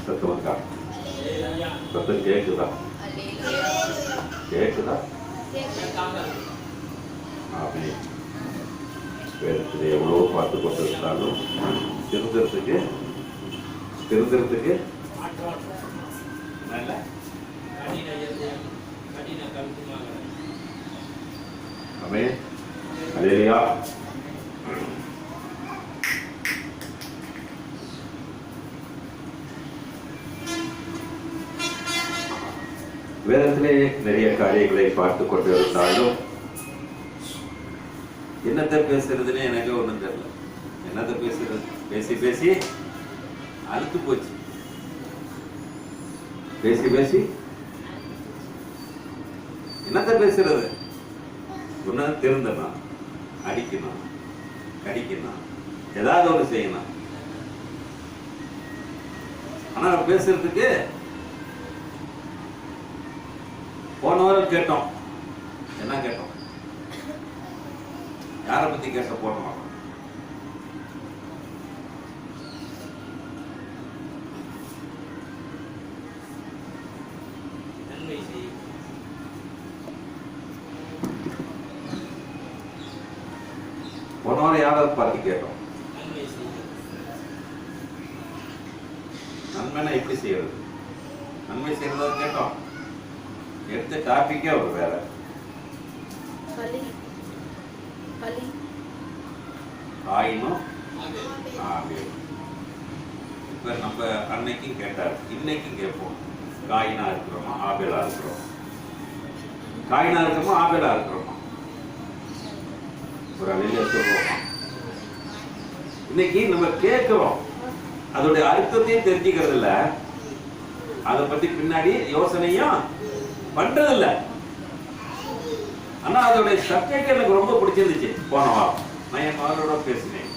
சத்தம் சத்தம் கேக்குதா? கேக்குதா? ஆமே. வேதத்தில் எவ்வளோ பார்த்து கொண்டிருந்தாலும் திருந்தறதுக்கு ஆமே. அல்லேலூயா. வேதத்திலே நிறைய காரியங்களை பார்த்து கொண்டிருந்தாலும் என்னத்தை பேசுறதுன்னு எனக்கு ஒன்றும் தெரியல. என்னத்தை பேசுறது? பேசி பேசி அழுத்து போச்சு. பேசி பேசி என்னத்தை பேசுறது? ஒன்று திருந்தணும், அடிக்கணும், கடிக்கணும், ஏதாவது ஒன்று செய்யணும். ஆனா பேசுறதுக்கு போன வாரம் கேட்டோம். என்ன கேட்டோம்? யாரை பத்தி கேட்ட? போன வாரம் யாராவது பார்த்து கேட்டோம். நன்மைனா எப்படி செய்யறது? நன்மை செய்யறத கேட்டோம். எடுத்த டாபிக்கே ஒரு வேற. காயினும் ஆபேல். இப்ப நம்ம அன்னைக்கும் கேட்டார், இன்னைக்கும் கேட்போம். காயினா இருக்கிறோமா ஆபேலா இருக்கிறோம்? காயினா இருக்கிறோமா ஆபேலா இருக்கிறோமா? ஒரு அலையில சொல்லுவோமா? இன்னைக்கு நம்ம கேட்கிறோம், அதோடைய அர்த்தத்தையும் தெரிஞ்சுக்கிறது இல்ல, அதை பத்தி பின்னாடி யோசனையும் பண்றது இல்ல. ஆனா அதோடைய சப்ஜெக்ட் எனக்கு ரொம்ப பிடிச்சிருந்துச்சு. போன வாரம் நான் என் மகளோட பேசினேன்.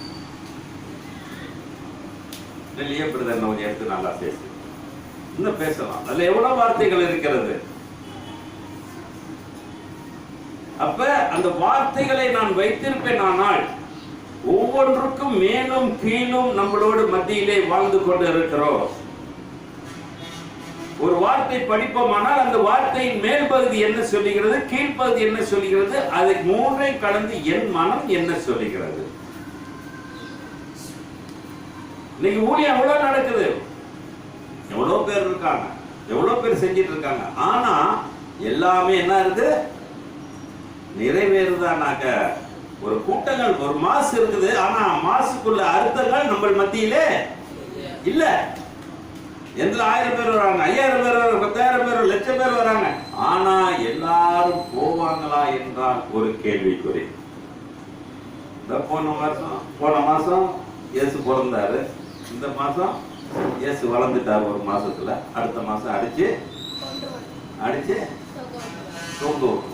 இல்லையே பிரதர், கொஞ்சம் எடுத்து நல்லா பேசு, இன்னும் பேசலாம். அதுல எவ்வளவு வார்த்தைகள் இருக்கிறது. அப்ப அந்த வார்த்தைகளை நான் வைத்திருப்பேன். ஆனால் ஒவ்வொன்றுக்கும் மேலும் கீழும் நம்மளோடு மத்தியிலே வாழ்ந்து கொண்டு இருக்கிறோம். ஒரு வார்த்தை படிப்போமானால் அந்த வார்த்தையின் மேல் பகுதி என்ன சொல்லுகிறது, கீழ்ப்பகுதி என்ன சொல்லுகிறது, அதை மூன்றை கடந்து என் மனம் என்ன சொல்லுகிறது. இன்னைக்கு ஊழியம் எவ்வளவு நடக்குது, எவ்வளவு பேர் இருக்காங்க, எவ்வளவு பேர் செஞ்சிட்டு இருக்காங்க. ஆனா எல்லாமே என்ன இருக்கு? நிறைவேறுதானாக்க ஒரு கூட்டங்கள் ஒரு மாசு இருக்குது. ஆனா மாசுக்குள்ள அர்த்தங்கள் நம்ம மத்தியிலே இல்ல. எந்த 1000 பேர் வராங்க, 5000 பேர் வராங்க, 10,000 பேர், 1,00,000 பேர் வராங்க. ஆனா எல்லாரும் போவாங்களா என்றால் ஒரு கேள்விக்குறி. போன மாசம் இயேசு பிறந்தாரு. இந்த மாசம் இயேசு வளர்ந்துட்டாரு. ஒரு மாசத்துல அடுத்த மாசம் அடிச்சு தூங்க விட்டுரும்.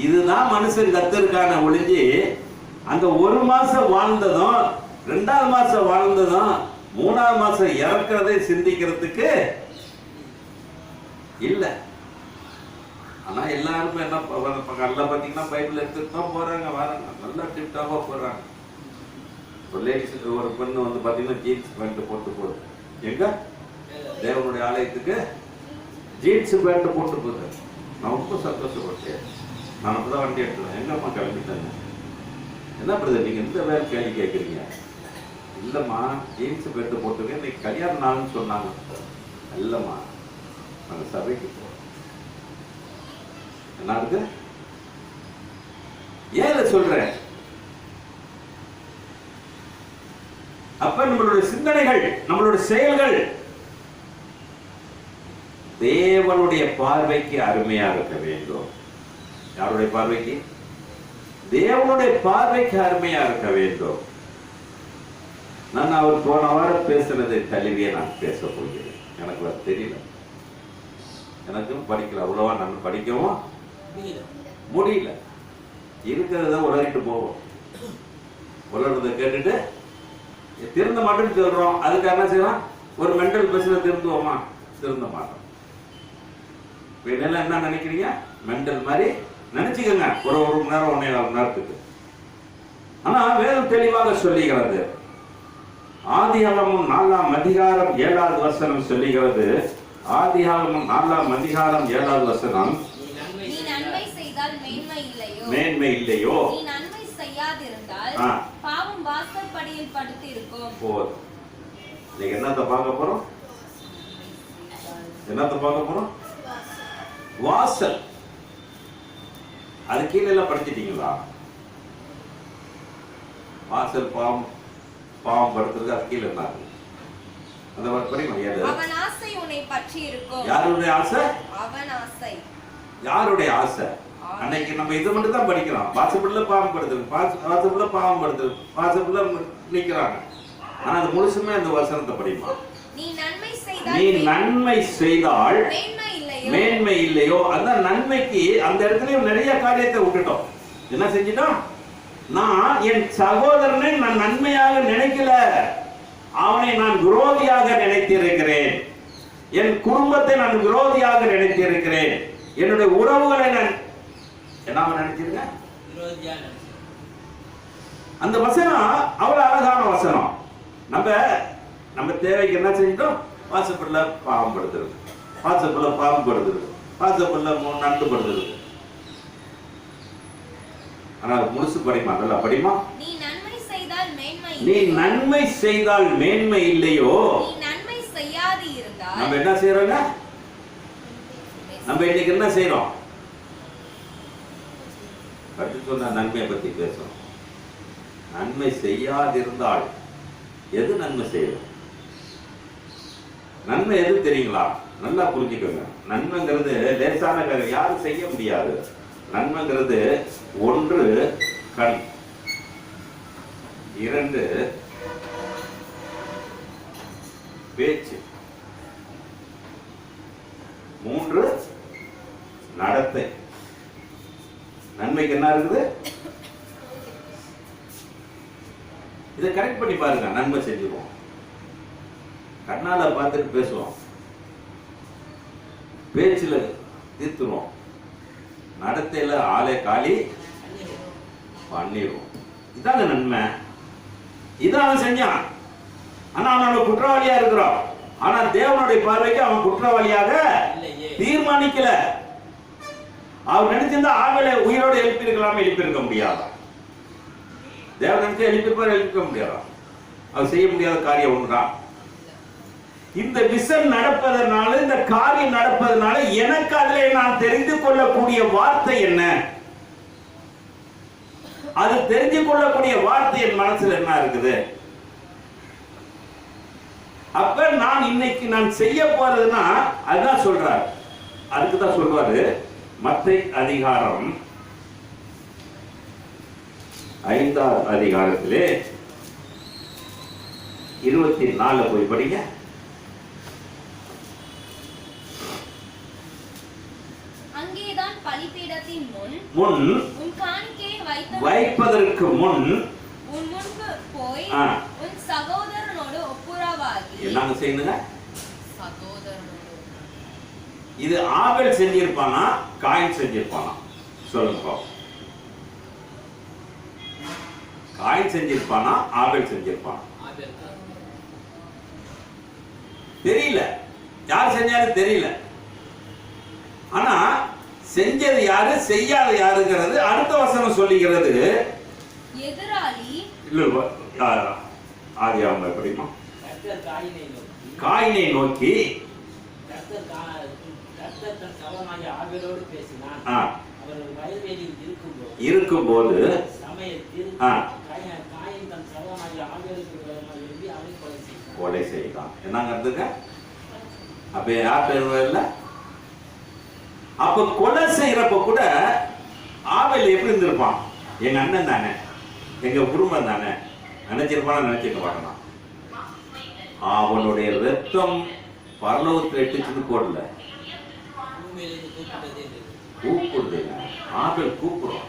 இதுதான் மனுஷன் கத்திருக்கான ஒழிஞ்சு அந்த ஒரு மாசம் வாழ்ந்ததும் 2வது மாசம் வாழ்ந்ததும் 3வது மாசம் இறக்கிறதை சிந்திக்கிறதுக்கு இல்ல. ஆனா எல்லாருமே என்ன நல்லா பாத்தீங்கன்னா பைபிள் எடுத்துட்டு தான் போறாங்க, வராங்க, நல்லா டிப்டாப்பா போறாங்க. ஒரு லேடிஸ் ஒரு பெண்ணு வந்து பாத்தீங்கன்னா ஜீன்ஸ் பேண்ட் போட்டு போகுது. எங்க தேவனுடைய ஆலயத்துக்கு ஜீன்ஸ் பேண்ட் போட்டு போகுது. நான் ரொம்ப சந்தோஷப்பட்டேன். நான் அப்பதான் வண்டி எடுத்துறேன். எங்கம்மா கிளம்பிட்டாங்க? என்ன பிரதர் நீங்க எந்த வேலை கேள்வி கேட்குறீங்க? இல்லம்மா ஜீன்ஸ் பேண்ட் போட்டுருக்கேன், இன்னைக்கு கல்யாண நாள்னு சொன்னாங்க. இல்லம்மா நாங்கள் சபைக்கு போறோம். என்ன இருக்கு? ஏன் சொல்றேன்? அப்ப நம்மளுடைய சிந்தனைகள், நம்மளுடைய செயல்கள் தேவனுடைய பார்வைக்கு அருமையா இருக்க வேண்டும். யாருடைய பார்வைக்கு? தேவனுடைய பார்வைக்கு அருமையா இருக்க வேண்டும். நான் அவர் போன வாரம் பேசுனதை தழுவிய நான் பேச போகிறேன். எனக்கு அது தெரியல, எனக்கும் படிக்கல அவ்வளவா, நான் படிக்கவும் முடியல. இருக்கிறத உலகிட்டு போவோம். உலகத்தை கேட்டுட்டு திருந்த மாட்டேன்னு சொல்றோம். அதுக்கு என்ன செய்யலாம்? ஒரு மென்டல் பேசுல திருந்துவோமா? திருந்த மாட்டோம். என்ன நினைக்கிறீங்க? மென்டல் மாதிரி நினைச்சுக்கோங்க ஒரு மணி நேரம் 1.25 மணி நேரத்துக்கு. ஆனா வேதம் தெளிவாக சொல்லுகிறது, ஆதியாகமம் 4ஆம் அதிகாரம் 7வது வசனம் சொல்லுகிறது. ஆதியாகமம் 4ஆம் அதிகாரம் 7வது வசனம், நீ நன்மை செய்தால் மேன்மை இல்லையோ, நீ நன்மை செய்யாதிருந்தால் பாவம் வாசற்படியில் படுத்து இருக்கும். போதும். நீங்க என்னத்தை பார்க்க போறோம்? என்னத்தை பார்க்க போறோம்? வாசல். அது கீழே எல்லாம் படிச்சிட்டீங்களா? வாசல் பாவம் படுத்துறது அது கீழே என்ன? அந்த படிக்க முடியாது. அவன் ஆசை உன்னை பற்றி இருக்கும். யாருடைய ஆசை? அவன் ஆசை. யாருடைய ஆசை? அன்னைக்கு நம்ம இது மட்டும் தான் படிக்கிறோம். வாசப்புள்ள பாவம் படுத்துறது, வாசப்புள்ள பாவம் படுத்துறது, வாசப்புள்ள நிக்கிறாங்க. ஆனா அது முழுசுமே அந்த வசனத்தை படிமா. நீ நன்மை செய்தால் மேன்மை இல்லையோ. அந்த நன்மைக்கு அந்த இடத்துலயும் நிறைய காரியத்தை விட்டுட்டோம். என்ன செஞ்சிட்டோம்? நான் என் சகோதரனை நான் நன்மையாக நினைக்கல, அவனை நான் விரோதியாக நினைத்திருக்கிறேன். என் குடும்பத்தை நான் விரோதியாக நினைத்திருக்கிறேன். என்னுடைய உறவுகளை நான் என்ன நினைச்சிருக்கேன்? அந்த வசனம் அவ்வளவு அழகான வசனம். நம்ம தேவைக்கு என்ன செஞ்சிட்டோம்? வாசப்படல பாவம் படுத்துறது, வாசப்படல பாவம் படுத்துறது, வாசப்படல நண்டு படுத்துறது. ஆனா முழுசு படிமா, நல்லா படிமா. நீ நன்மை செய்தால் மேன்மை இல்லையோ, நீ நன்மை செய்யாது இருந்தால். நம்ம என்ன செய்யறோங்க? நம்ம இன்னைக்கு என்ன செய்யறோம்? சொன்ன நன்மையை பத்தி பேசுறோம். நன்மை செய்யாதிருந்தால் எது நன்மை செய்யணும்? நன்மை எது தெரியுங்களா? நல்லா புரிஞ்சுக்கோங்க. நன்மைங்கிறது லேசான காரியம், யாரும் செய்ய முடியாது. நன்மைங்கிறது 1 கண், 2 பேச்சு, 3 நடத்தை. நன்மைக்கு என்ன இருக்குது? இதை கரெக்ட் பண்ணி பாருங்க. நன்மை செஞ்சிருவோம். கண்ணால பார்த்துட்டு பேசுவோம், பேச்சுல தீர்த்துருவோம், நடத்தையில ஆளை காலி பண்ணிடுவோம். இதாங்க நன்மை. இதான் அவன் செஞ்சான். ஆனா அவனோட குற்றவாளியா இருக்கிறோம். ஆனா தேவனுடைய பார்வைக்கு அவன் குற்றவாளியாக தீர்மானிக்கல. அவர் நினைச்சிருந்தா ஆவலை உயிரோடு எழுப்பியிருக்க முடியாதா? தேவன் நினைச்சா எழுப்பிருக்க முடியாதா? அவர் செய்ய முடியாத காரியம் ஒன்றுதான். இந்த விஷன் நடப்பதனால, இந்த காரியம் நடப்பதனால எனக்கு அதிலே நான் தெரிந்து கொள்ளக்கூடிய வார்த்தை என்ன? அது தெரிஞ்சு கொள்ளக்கூடிய வார்த்தை என் மனசுல என்ன இருக்குது? அப்ப நான் இன்னைக்கு நான் செய்ய போறதுன்னா அதுதான் சொல்றாரு. அதுக்குதான் சொல்றாரு. மத்தேயு அதிகாரம் 5ஆம் அதிகாரத்திலே 24 போய் படிங்க. அங்கேதான் பலிபீடத்தின் முன் உன் காணிக்கையை வைப்பதற்கு முன் உன் முன்பு போய் உன் சகோதரனோடு ஒப்புரவாகி. என்னங்க செய்யணுங்க? இது ஆபேல் செஞ்சிருப்பானா, காயின் செஞ்சிருப்பானா? சொல்லுங்க. காயின் செஞ்சிருப்பானா, ஆபேல் செஞ்சிருப்பானா? தெரியல. யார் செஞ்சாலும் தெரியல. ஆனா செஞ்சது யாரு, செய்யாத யாருங்கிறது அடுத்த வசனம் சொல்லுகிறது. எதிராளி இல்ல, ஆதியாகமம் எப்படிமா? காயினை நோக்கி இருக்கும்போது கொலை செய்யலாம். என்னங்க? அப்ப யார் பேர்? அப்ப கொலை செய்யறப்ப கூட ஆபேல் எப்படி இருந்திருப்பான்? எங்க அண்ணன் தானே, எங்க குடும்பம் தானே நினைச்சிருப்பான? நினைச்சிருக்க மாட்டான். அவனுடைய ரத்தம் பரலோகத்தில் எட்டுச்சுன்னு போடல, கூப்பிடுது. ஆபேல் கூப்பிடுறான்.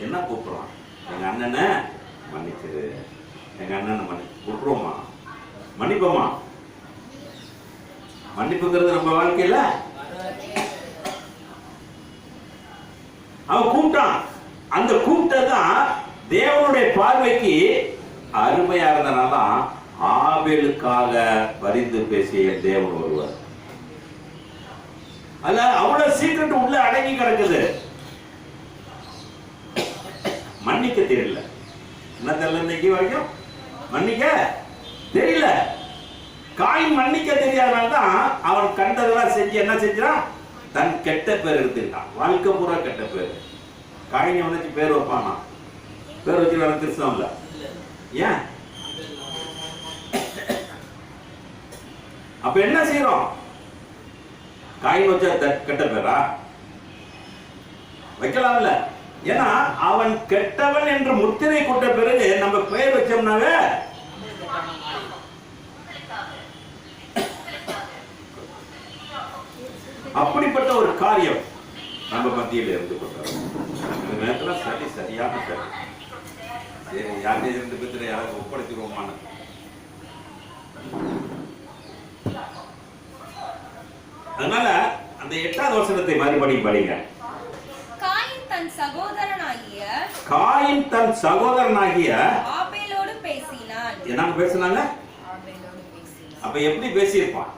என்ன கூப்பிடுறான்? எங்க அண்ணனை மன்னிச்சிரு, எங்க அண்ணனை விட்டுருவோமா, மன்னிப்போமா? மன்னிப்புங்கிறது நம்ம வாழ்க்கையில அவன் கூப்பிட்டான். அந்த கூப்பிட்டதான் தேவனுடைய பார்வைக்கு அருமையா இருந்தனால ஆபேலுக்காக பரிந்து பேசிய என் தேவன் ஒருவர். அல்ல, அவ்வளவு சீக்கிரம் உள்ள அடங்கி கிடக்குது. மன்னிக்க தெரியல. என்ன தெரியல? இன்னைக்கு வரைக்கும் மன்னிக்க தெரியல. காயின் மன்னிக்க தெரியாதனால்தான் அவன் கண்டதெல்லாம் செஞ்சு என்ன செஞ்சான்? தன் கெட்ட பேர் எடுத்துக்கிட்டான். வாழ்க்கை பூரா கெட்ட பேர். காயினை வச்சு பேர் வைப்பானா? பேர் வச்சு வேற திருத்தம் இல்ல. ஏன்? அப்ப என்ன செய்யறோம்? காயின் வச்சா கெட்ட பேரா? வைக்கலாம்ல. ஏன்னா அவன் கெட்டவன் என்று முத்திரை கொட்ட பிறகு நம்ம பெயர் வச்சோம்னாவே அப்படிப்பட்ட ஒரு காரியம் நம்ம மத்தியில் இருந்து கொண்டார். இந்த நேரத்தில் சரி சரியான சரி சரி யாரே 2 பேத்துல யாரும் ஒப்படைச்சிருவோமான. அதனால அந்த 8வது வசனத்தை மறுபடி படிங்க. காயின் தன் சகோதரனாகிய ஆபேலோடு பேசினான். என்ன பேசினாங்க? அப்ப எப்படி பேசியிருப்பான்?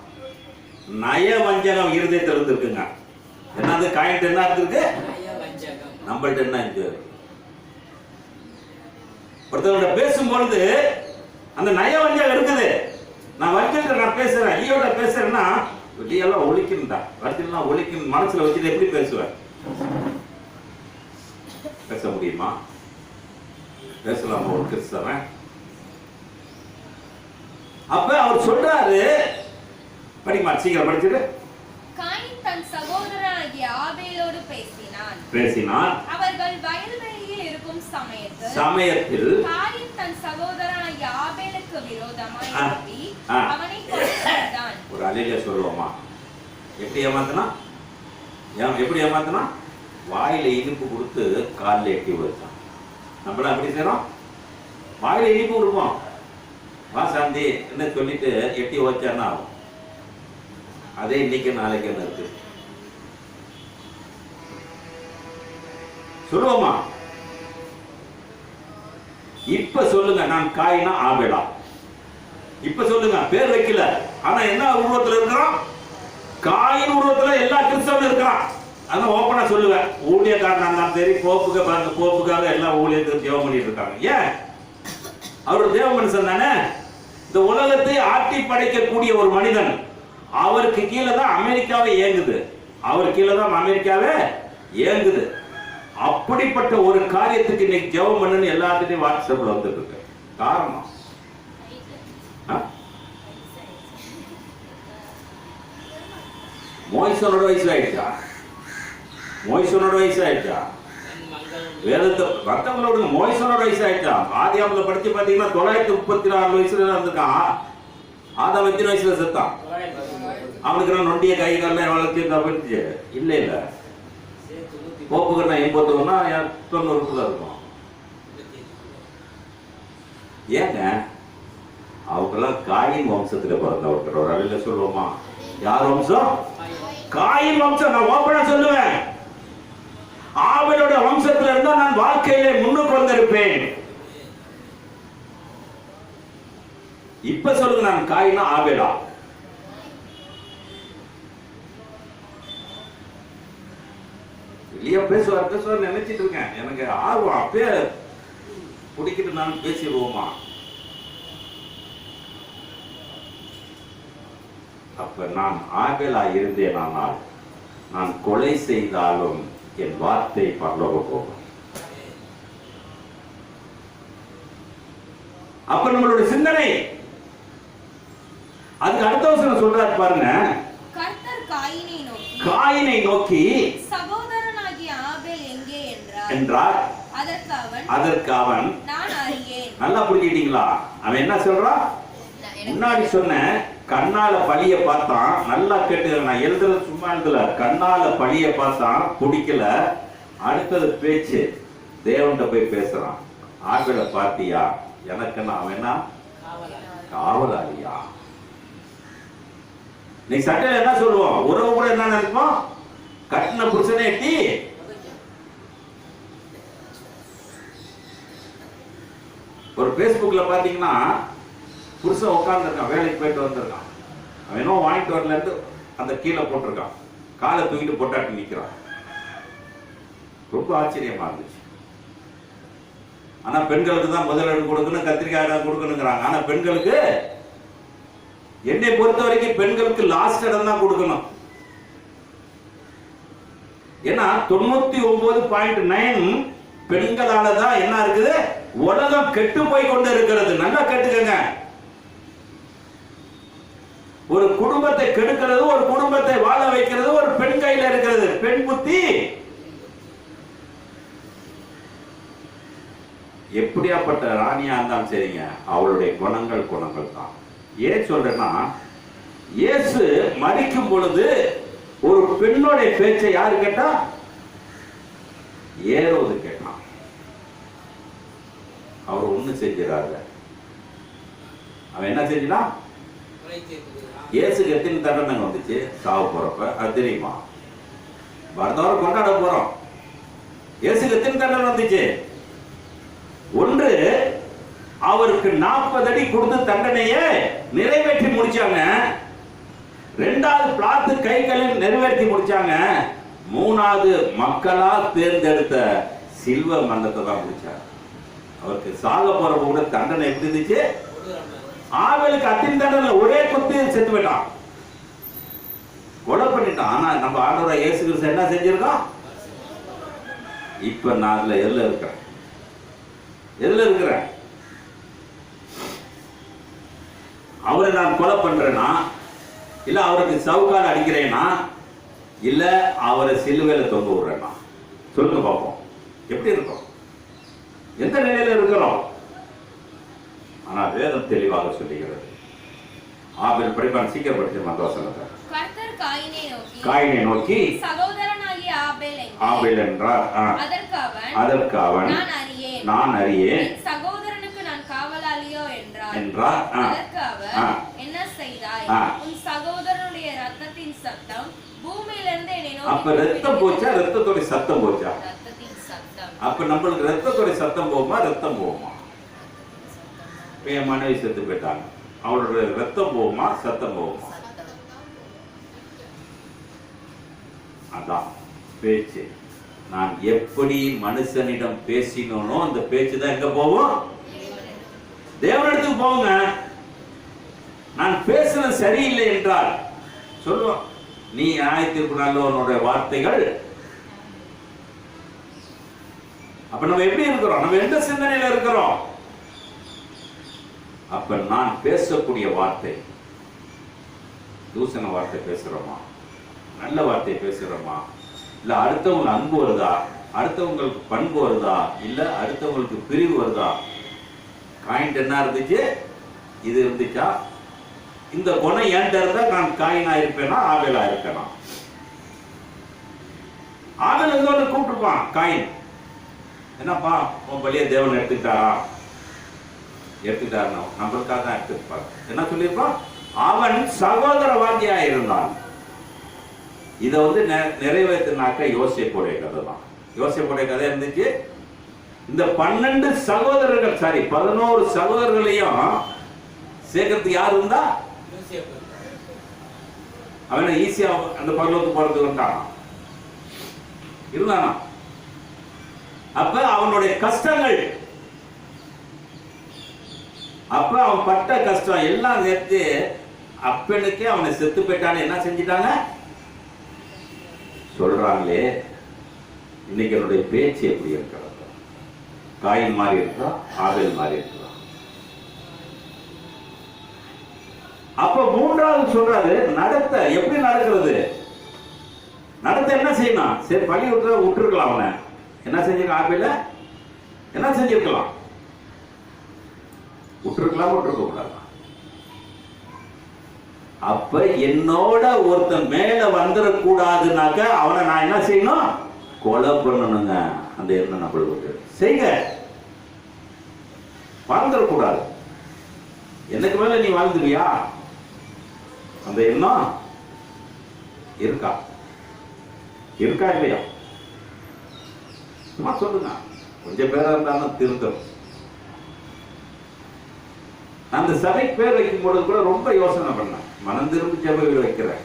நயவஞ்சகம் இருதயத்தில் இருந்திருக்குங்க. என்னது? காயின் என்ன இருந்திருக்கு? நம்மள்ட்ட என்ன இருக்கு? ஒருத்தரோட பேசும்பொழுது அந்த நயவஞ்சகம் இருக்குது. நான் வக்கீல்கிட்ட நான் பேசுறேன், லியோட பேசுறேன்னா வெளியெல்லாம் ஒழிக்கணும்டா, வக்கீல்லாம் ஒழிக்கணும் மனசுல வச்சுட்டு எப்படி பேசுவேன்? பேச முடியுமா? பேசலாமா ஒரு கிறிஸ்தவன்? அப்ப அவர் சொல்றாரு, படிமா சீக்கிரம் படிச்சுட்டு. காயின் தன் சகோதரனாகிய ஆபேலோடு பேசினான். அவர்கள் வயல்வெளியில் இருக்கும் சமயத்தில் காயின் தன் சகோதரனாகிய ஆபேலுக்கு விரோதமாய் எழும்பி அவனை கொன்றான். ஒரு அல்லேலூயா சொல்லுவோமா? எப்படி ஏமாத்தினா? எப்படி ஏமாத்தினா? வாயில இனிப்பு கொடுத்து காலில் எட்டி வச்சான். நம்மள அப்படி செய்யறோம். வாயில இனிப்பு கொடுப்போம், வா சாந்தி என்ன சொல்லிட்டு எட்டி வச்சான்னா ஆகும். அதே இன்னைக்கு நாளைக்கு என்ன இருக்கு சொல்லுவோமா? இப்ப சொல்லுங்க, நான் காயினா ஆபேலா? இப்ப சொல்லுங்க. பேர் வைக்கல, ஆனா என்ன உருவத்துல இருக்கிறோம்? காயின் உருவத்துல எல்லா கிறிஸ்தவனும் இருக்கிறான். அதான் ஓப்பனா சொல்லுவேன். ஊழியக்காரனா இருந்தாலும் சரி, போப்புக்காக எல்லாம் ஊழியத்துக்கு தேவம் பண்ணிட்டு இருக்காங்க. ஏன்? அவர் தேவ மனுஷன் தானே. இந்த உலகத்தை ஆட்டி படைக்கக்கூடிய ஒரு மனிதன். அவருக்கு கீழே தான் அமெரிக்காவே இயங்குது. அவர் கீழே தான் அமெரிக்காவே இயங்குது. அப்படிப்பட்ட ஒரு காரியத்துக்கு இன்னைக்கு ஜெபம் பண்ணுன்னு எல்லாத்துட்டையும் வாட்ஸ்அப்ல வந்துட்டு இருக்கு. காரணம் மோய்சனோட வயசு ஆயிடுச்சா? மோய்சனோட வயசு ஆயிடுச்சா? வேதத்தை மற்றவங்களோட மோய்சனோட வயசு ஆயிடுச்சா? ஆதியாமல படிச்சு பாத்தீங்கன்னா 934 வயசுல இருந்திருக்கான். ஆதாம் எத்தனை வயசுல செத்தான்? அவனுக்கு நொண்டிய கை கால வளர்த்து போயிடுச்சு. இல்ல இல்ல, போப்புக்கு 81னா 90 இருக்கும். ஏங்க? அவங்கெல்லாம் காயின் வம்சத்துல பிறந்தவர்கள். ஒரு அழில சொல்லுவோமா? யார் வம்சம்? காயின் வம்சம். நான் ஓப்பனா சொல்லுவேன், ஆபேலோட வம்சத்துல இருந்தா நான் வாழ்க்கையிலே முன்னுக்கு வந்திருப்பேன். இப்ப சொல்லுங்க, நான் காயினா ஆபேலா? இல்லையா? பேசுவார் நினைச்சிட்டு இருக்கேன். எனக்கு ஆர்வம் அப்பே பிடிக்கிட்டு நான் பேசிடுவோமா? அப்ப நான் ஆபேலா இருந்தேனானால் நான் கொலை செய்தாலும் என் வார்த்தை பரலோக போகும். அப்ப நம்மளுடைய சிந்தனை அதுக்கு அடுத்த வசனம் சொல்றாரு பாருங்க. கர்த்தர் காயினை நோக்கி சகோதரனாகிய ஆபேல் எங்கே என்றார். அதற்கு அவன் நான் அறியேன். நல்லா புரிஞ்சிட்டீங்களா? அவன் என்ன சொல்றான்? முன்னாடி சொன்ன கண்ணால பழிய பார்த்தான். நல்லா கேட்டு, நான் எழுதுறது சும்மா எழுதல. கண்ணால பழிய பார்த்தான், பிடிக்கல. அடுத்தது பேச்சு, தேவன்கிட்ட போய் பேசுறான். ஆபேலை பார்த்தியா? எனக்கு அவன் என்ன காவலாளியா? நீ சட்டையில என்ன சொல்லுவோம்? உறவு கூட என்ன நினைப்போம்? கட்டின புருஷனே எட்டி. ஒரு பேஸ்புக்ல பாத்தீங்கன்னா புருஷன் உட்கார்ந்துருக்கான், வேலைக்கு போயிட்டு வந்திருக்கான், அவன் என்ன வாங்கிட்டு வரலன்னு அந்த கீழே போட்டிருக்கான், காலை தூக்கிட்டு பொட்டாட்டி நிற்கிறான். ரொம்ப ஆச்சரியமா இருந்துச்சு. ஆனா பெண்களுக்கு தான் முதலிடம் கொடுக்கணும், கத்திரிக்காய் தான் கொடுக்கணுங்கிறாங்க. ஆனா பெண்களுக்கு, என்னை பொறுத்த வரைக்கும் பெண்களுக்கு லாஸ்ட் இடம் தான் கொடுக்கணும். ஏன்னா 99.9 பெண்களால தான் என்ன இருக்குது, உலகம் கெட்டு போய் கொண்டு இருக்கிறது. நல்லா கேட்டுக்கங்க. ஒரு குடும்பத்தை கெடுக்கிறது, ஒரு குடும்பத்தை வாழ வைக்கிறது ஒரு பெண் கையில இருக்கிறது. பெண் புத்தி எப்படியாப்பட்ட ராணியா இருந்தாலும் சரிங்க, அவளுடைய குணங்கள் தான். ஏன் சொல்றேன்னா, இயேசு மரிக்கும் பொழுது ஒரு பெண்ணுடைய பேச்சை யாரு கேட்டா? ஏரோது கேட்டான். அவர் ஒண்ணு செஞ்சாரு. அவன் என்ன செஞ்சான்? இயேசுக்கு எத்தனை தண்டனை வந்துச்சு சாவு போறப்ப? அது தெரியுமா? வருடவரை கொண்டாட போறோம். இயேசுக்கு எத்தனை தண்டனை வந்துச்சு? ஒன்று, அவருக்கு 40 அடி கொடுத்து தண்டனையை நிறைவேற்றி முடிச்சாங்க. இரண்டாவது, பிளாத்து கைகளில் நிறைவேற்றி முடிச்சாங்க. மூணாவது, மக்களா தேர்ந்தெடுத்த சில்வ மன்னத்தை தான் முடிச்சாங்க. அவருக்கு சாக போறப்ப கூட தண்டனை எப்படி இருந்துச்சு? ஆவேலுக்கு அத்தின் தண்டனை ஒரே குத்தி செத்து போயிட்டான், கொலை பண்ணிட்டான். ஆனா நம்ம ஆண்டவராகிய இயேசு கிறிஸ்து என்ன செஞ்சிருக்கோம்? இப்ப நான் அதுல எதுல இருக்கிறேன்? அவரை நான் கொலை பண்றேனா, இல்ல அவருக்கு சவுக்கால் அடிக்கிறேனா, இல்ல அவரை சிலுவையில தொங்க விடுறேனா? சொல்லுங்க பார்ப்போம். எப்படி இருக்கும்? எந்த நிலையில இருக்கிறோம்? ஆனா வேதம் தெளிவாக சொல்லுகிறது. ஆபேல் படிப்பான், சீக்கிரம் படிச்சு மந்தோசனத்தை. கர்த்தர் காயினை நோக்கி சகோதரனாகிய ஆபேல் என்றார். அதற்கு அவன் நான் அறியேன், சகோதரனுக்கு நான் காவலாளியோ என்றார். அதற்கு அவர், என்ன செய்தாய்? உன் சகோதரனுடைய ரத்தத்தின் சத்தம் பூமியிலிருந்து என்னை நோக்கி. அப்ப ரத்தம் போச்சா, ரத்தத்தோட சத்தம் போச்சா? ரத்தத்தின் சத்தம். அப்ப நம்மளுக்கு ரத்தத்தோட சத்தம் போகுமா, ரத்தம் போகுமா? என் மனைவி செத்து போயிட்டாங்க, அவளோட ரத்தம் போகுமா, சத்தம் போகுமா? அதான் பேச்சு. நான் எப்படி மனுஷனிடம் பேசினோனோ அந்த பேச்சு தான் எங்க போகும்? தேவனிடத்துக்கு போங்க. நான் பேசுறது சரியில்லை என்றால் சொல்லுவோம், நீ நியாயத்திற்கு நல்லவனுடைய வார்த்தைகள். அப்ப நம்ம எப்படி இருக்கிறோம்? நம்ம எந்த சிந்தனையில இருக்கிறோம்? அப்ப நான் பேசக்கூடிய வார்த்தை தூசண வார்த்தை பேசுறோமா, நல்ல வார்த்தை பேசுறோமா, இல்ல அடுத்தவங்க அன்பு வருதா, அடுத்தவங்களுக்கு பண்பு வருதா, இல்ல அடுத்தவங்களுக்கு பிரிவு வருதா? காயின் என்ன இருந்துச்சு? இது இருந்துச்சா? இந்த குணம் என்கிட்ட இருந்தா நான் காயினா இருப்பேனா, ஆவேலா இருப்பேனா? ஆவேல் வந்து கூப்பிட்டுருப்பான் காயின், என்னப்பா உன் பலிய தேவன் எடுத்துக்கிட்டாரா? எடுத்துக்கிட்டாரு, நம்மளுக்காக தான் எடுத்துப்பார். என்ன சொல்லியிருப்பான்? அவன் சகோதரவாதியா இருந்தான். இதை வந்து நிறைவேற்றினாக்க யோசேப்புடைய கதை தான். யோசேப்புடைய கதை இருந்துச்சு. இந்த 12 சகோதரர்கள், சாரி 11 சகோதரர்களையும் சேர்க்கறதுக்கு யார் இருந்தா? அவனை ஈஸியா அந்த பரலோகத்துக்கு போறதுக்கு இருந்தானா? அப்ப அவனுடைய கஷ்டங்கள், அப்ப அவன் பட்ட கஷ்டம் எல்லாம் சேர்த்து அப்பனுக்கே அவனை செத்து போயிட்டான்னு என்ன செஞ்சிட்டாங்க சொல்றாங்களே. இன்னைக்கு என்னுடைய பேச்சு எப்படி இருக்கிறது? காயின் மாதிரி இருக்கா, ஆபேல் மாதிரி இருக்கா? அப்ப மூன்றாவது சொல்றாரு நடத்த. எப்படி நடக்கிறது? நடத்த என்ன செய்யணும்? சரி பள்ளி விட்டுருக்கலாம். அவனை என்ன செஞ்சிருக்கான்? ஆபேல என்ன செஞ்சிருக்கலாம்? விட்டுருக்கலாம், விட்டுருக்க கூடாது. அப்ப என்னோட ஒருத்தன் மேல வந்துடக்கூடாதுனாக்க அவனை நான் என்ன செய்யணும்? கொலை பண்ணணுங்க. அந்த எண்ணம் நம்மளுக்கு செய்ய வாழ்ந்துடக்கூடாது. எனக்கு மேல நீ வாழ்ந்துருவியா? அந்த எண்ணம் இருக்கா? இருக்கா இல்லையா? சும்மா சொல்லுங்க. கொஞ்சம் பேரா இருந்தாலும் திருத்தம். நான் அந்த சபைக்கு பேர் வைக்கும் பொழுது கூட ரொம்ப யோசனை பண்ணேன். மனம் திரும்பி ஜெப வீடு வைக்கிறேன்.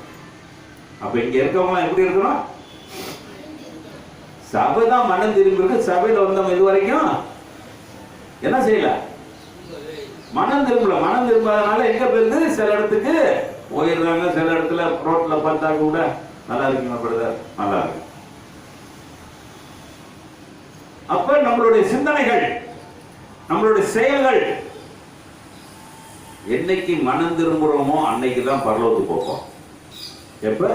அப்ப இங்க இருக்கவங்க எப்படி இருக்கணும்? சபை தான் மனம் திரும்பி இருக்கு. சபையில வந்தவங்க இது வரைக்கும் என்ன செய்யல? மனம் திரும்பல. மனம் திரும்பாதனால எங்க போயிருந்து சில இடத்துக்கு போயிடுறாங்க. சில இடத்துல ரோட்ல பார்த்தா கூட நல்லா இருக்குங்க, நல்லா இருக்கு. அப்ப நம்மளுடைய சிந்தனைகள், நம்மளுடைய செயல்கள் என்னைக்கு மனம் திரும்புறோமோ அன்னைக்கு தான் பரலோகத்துக்கு போவோம். எப்ப?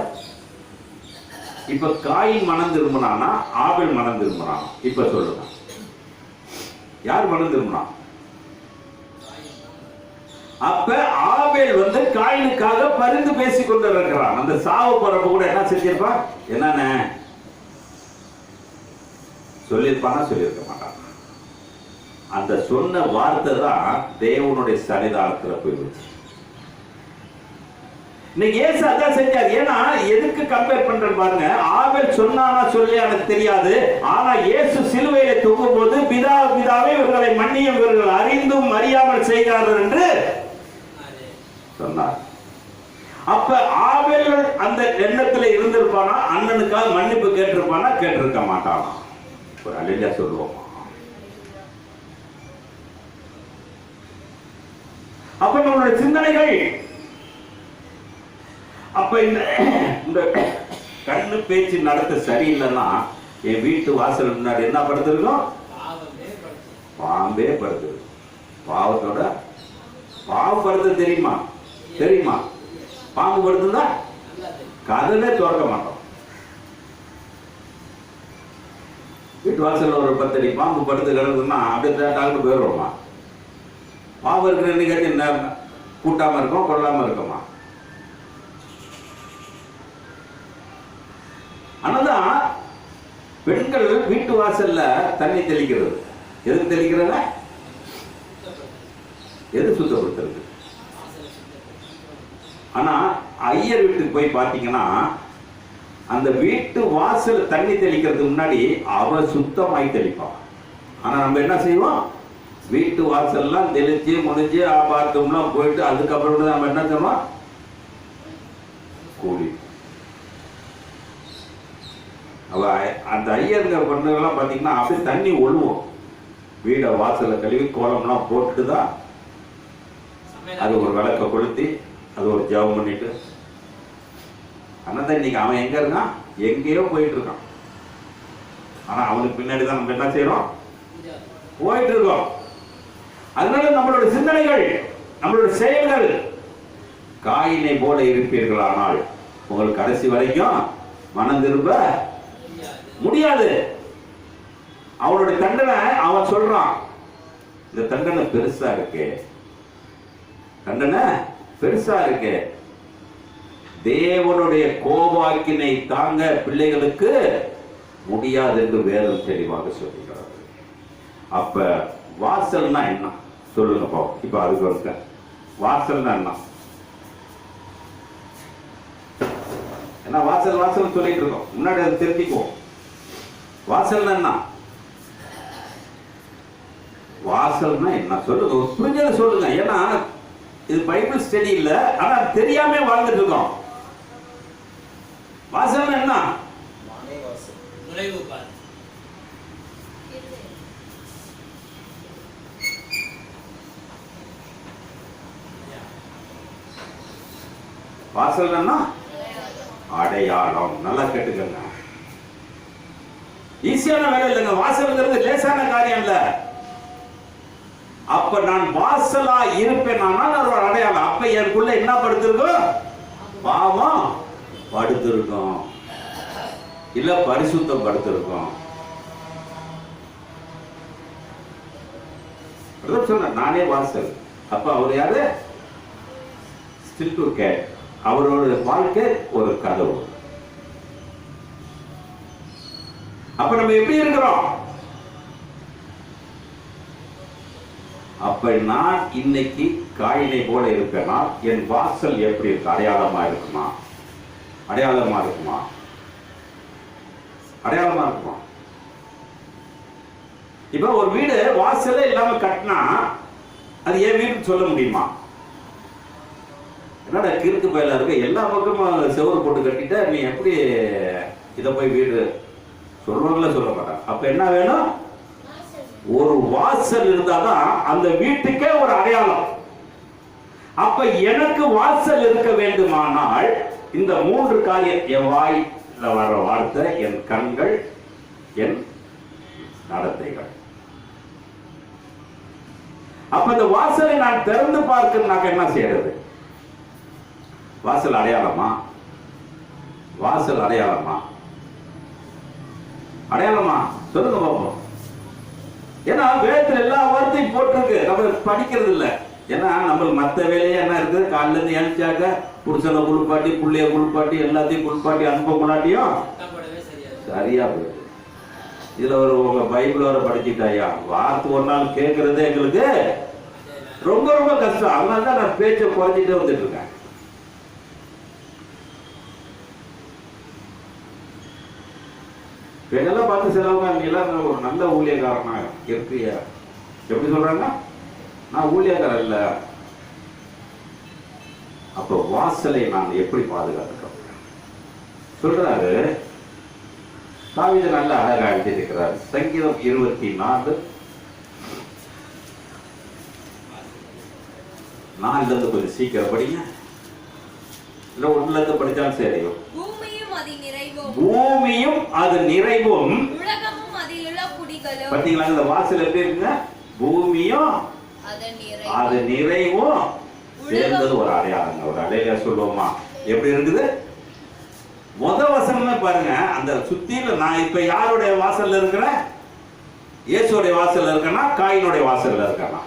இப்ப காயின் மனம் திரும்பினானா ஆபேல் மனம் திரும்பினானா? இப்ப சொல்லுங்க, யார் மனம் திரும்பினான்? அப்ப ஆபேல் காயினுக்காக பரிந்து பேசிக் கொண்டிருக்கிறான். அந்த சாவு போறப்ப கூட என்ன செஞ்சிருப்பான்? என்னன்னு சொல்லியிருப்பானா? சொல்லியிருக்க மாட்டான். அந்த சொன்ன வார்த்தை தான் தேவனுடைய சன்னிதானத்துல போயிடுச்சு. இன்னைக்கு ஏசு அதான் செஞ்சார். ஏன்னா எதுக்கு கம்பேர் பண்றேன் பாருங்க. ஆபேல் சொன்னானா சொல்லி எனக்கு தெரியாது. ஆனா இயேசு சிலுவையில தொங்கும் போது பிதாவே இவர்களை மன்னியும், இவர்கள் அறிந்தும் அறியாமல் செய்கிறார்கள் என்று சொன்னார். அப்ப ஆபேல் அந்த எண்ணத்துல இருந்திருப்பானா? அண்ணனுக்காக மன்னிப்பு கேட்டிருப்பானா? கேட்டிருக்க மாட்டானா? ஒரு அலையா சொல்லுவோம். அப்ப நம்மளுடைய சிந்தனைகள், அப்ப இந்த கண்ணு பேச்சு நடத்த சரியில்லைன்னா என் வீட்டு வாசல் முன்னாடி என்ன படுத்திருக்கும்? பாம்பே படுத்திருக்கும். பாவத்தோட பாவப்படுத்த தெரியுமா? தெரியுமா? பாம்பு படுத்துதா கதவே திறக்க மாட்டோம். வீட்டு வாசல்ல ஒரு 10 அடி பாம்பு படுத்து கிடக்குதுன்னா அப்படியே டாக்டர் போயிடுவோமா? பாம்பு இருக்கிற என்னைக்காச்சும் என்ன கூட்டாம இருக்கோம், கொள்ளாம இருக்கோமா? ஆனாதான் பெண்கள் வீட்டு வாசல்ல தண்ணி தெளிக்கிறது. எதுக்கு தெளிக்கிறத? எது சுத்தப்படுத்துறது? ஆனா ஐயர் வீட்டுக்கு போய் பாத்தீங்கன்னா அந்த வீட்டு வாசல் தண்ணி தெளிக்கிறதுக்கு முன்னாடி அவ சுத்தமாய் தெளிப்பான். ஆனா நம்ம என்ன செய்வோம்? வீட்டு வாசல்லாம் தெளிச்சு முடிஞ்சு பாத்ரூம்லாம் போயிட்டு அதுக்கப்புறம் நம்ம என்ன செய்வோம்? கூலி. அவ அந்த ஐயருங்க பண்றதெல்லாம் பாத்தீங்கன்னா அப்படியே தண்ணி ஒழுவோம். வீட வாசல்ல கழுவி கோலம்லாம் போட்டுட்டு தான் அது ஒரு விளக்க கொளுத்தி அது ஒரு ஜபம் பண்ணிட்டு. ஆனால் இன்னைக்கு அவன் எங்க இருக்கான்? எங்கேயோ போயிட்டு இருக்கான். ஆனா அவனுக்கு பின்னாடி தான் நம்ம என்ன செய்யறோம்? போயிட்டு இருக்கோம். அதனால நம்மளோட சிந்தனைகள், நம்மளோட செயல்கள் காயினை போல இருப்பீர்களானால் உங்களுக்கு கடைசி வரைக்கும் மனம் திரும்ப முடியாது. அவனுடைய தண்டனை அவன் சொல்றான். இந்த தண்டனை பெருசா இருக்கு, தண்டனை பெருசா இருக்கு. தேவனுடைய கோபாக்கினை தாங்க பிள்ளைகளுக்கு முடியாது என்று வேதம் தெளிவாக சொல்லுகிறார். அப்ப வாசல்னா என்ன சொல்லுங்க. இப்ப அதுக்கு வந்து வாசல்னா என்ன? வாசல் வாசல் சொல்லிட்டு இருக்கோம். முன்னாடி அதை தெரிஞ்சுக்குவோம். வாசல்னா என்ன? வாசல்னா என்ன சொல்லுங்க, புரிஞ்சதை சொல்லுங்க. ஏன்னா இது பைபிள் ஸ்டடி இல்ல, ஆனா தெரியாம வாழ்ந்துட்டு இருக்கோம். வாசல்னா என்ன? வாசல் என்ன? அடையாளம். நல்லா கேட்டுக்கங்க. ஈஸியான வேலை இல்லைங்க. வாசல்ங்கிறது லேசான காரியம் இல்ல. அப்ப நான் வாசலா இருப்பேன் ஒரு அடையாளம். அப்ப எனக்குள்ள என்ன படுத்திருக்கும்? பாவம் படுத்திருக்கும், இல்ல பரிசுத்தம் படுத்திருக்கும். சொன்ன நானே வாசல். அப்ப அவர் யாரு? Still to gate. அவரோட வாழ்க்கை ஒரு கதவு. அப்ப நம்ம எப்படி இருக்கிறோம்? அப்ப நான் இன்னைக்கு காயினை போல இருப்பேனா? என் வாசல் எப்படி இருக்கு? அடையாளமா இருக்குமா? அடையாளமா இருக்குமா? அடையாளமா இருக்குமா? இப்ப ஒரு வீடு வாசலே இல்லாம கட்டினா அது என் வீட்டுக்கு சொல்ல முடியுமா? என்னடா கிறுக்கு பயில இருக்கு, எல்லா பக்கமும் செவரு போட்டு கட்டிட்ட, நீ எப்படி இதை போய் வீடு சொல்றவங்கள சொல்ல மாட்டான். அப்ப என்ன வேணும்? ஒரு வாசல் இருந்தாதான் அந்த வீட்டுக்கே ஒரு அடையாளம். அப்ப எனக்கு வாசல் இருக்க வேண்டுமானால் இந்த 3 காரியம், என் வாயில வர வார்த்தை, என் கண்கள், என் நடத்தைகள். அப்ப இந்த வாசலை நான் திறந்து பார்க்கணும்னாக்க என்ன செய்யறது? வாசல் அடையாளமா? வாசல் அடையாளமா? அடையாளமா சொல்லுங்க பாப்போம். ஏன்னா வேதத்துல எல்லா வார்த்தையும் போட்டிருக்கு, நம்ம படிக்கிறது இல்லை. ஏன்னா நம்மளுக்கு மற்ற வேலையே என்ன இருக்குது? காலில இருந்து எழுச்சாக்க புருஷனை குளிப்பாட்டி, புள்ளைய குளிப்பாட்டி, எல்லாத்தையும் குளிப்பாட்டி அனுப்ப முன்னாட்டியும் சரியா போயிடுது. இதுல உங்க பைபிள் வர படிச்சுட்டாயா, வார்த்தை ஒரு நாள் கேட்கறதே எங்களுக்கு ரொம்ப ரொம்ப கஷ்டம். அதனாலதான் நான் பேச்சை குறைஞ்சிட்டே வந்துட்டு இருக்கேன். இதெல்லாம் பார்த்து சிலவங்க நீலாம் ஒரு நல்ல ஊழியக்காரனா இருக்கிய, எப்படி சொல்றாங்க? நான் ஊழியக்காரன் இல்ல. அப்ப வாசலை நான் எப்படி பாதுகாத்துக்கிறோம் சொல்றாரு. தாவீது நல்ல அழகா எழுதியிருக்கிறார். சங்கீதம் 24 4 இருந்து கொஞ்சம் சீக்கிரம் படிங்க, இல்ல 1 இருந்து படிச்சாலும் சரி. பூமியும் அது நிறைவும் உலகமும் அதில் உள்ள குடிகளும். பாத்தீங்களா இந்த வாசல் எப்படி இருக்குங்க? பூமியும் அது நிறைவும் சேர்ந்தது ஒரு அடையாளங்க. ஒரு அடையாளம் சொல்லுவோமா? எப்படி இருக்குது? வசனமே பாருங்க. அந்த சுத்தியில நான் இப்ப யாருடைய வாசல்ல இருக்கிறேன்? இயேசுடைய வாசல்ல இருக்கேனா, காயினுடைய வாசல்ல இருக்கேனா?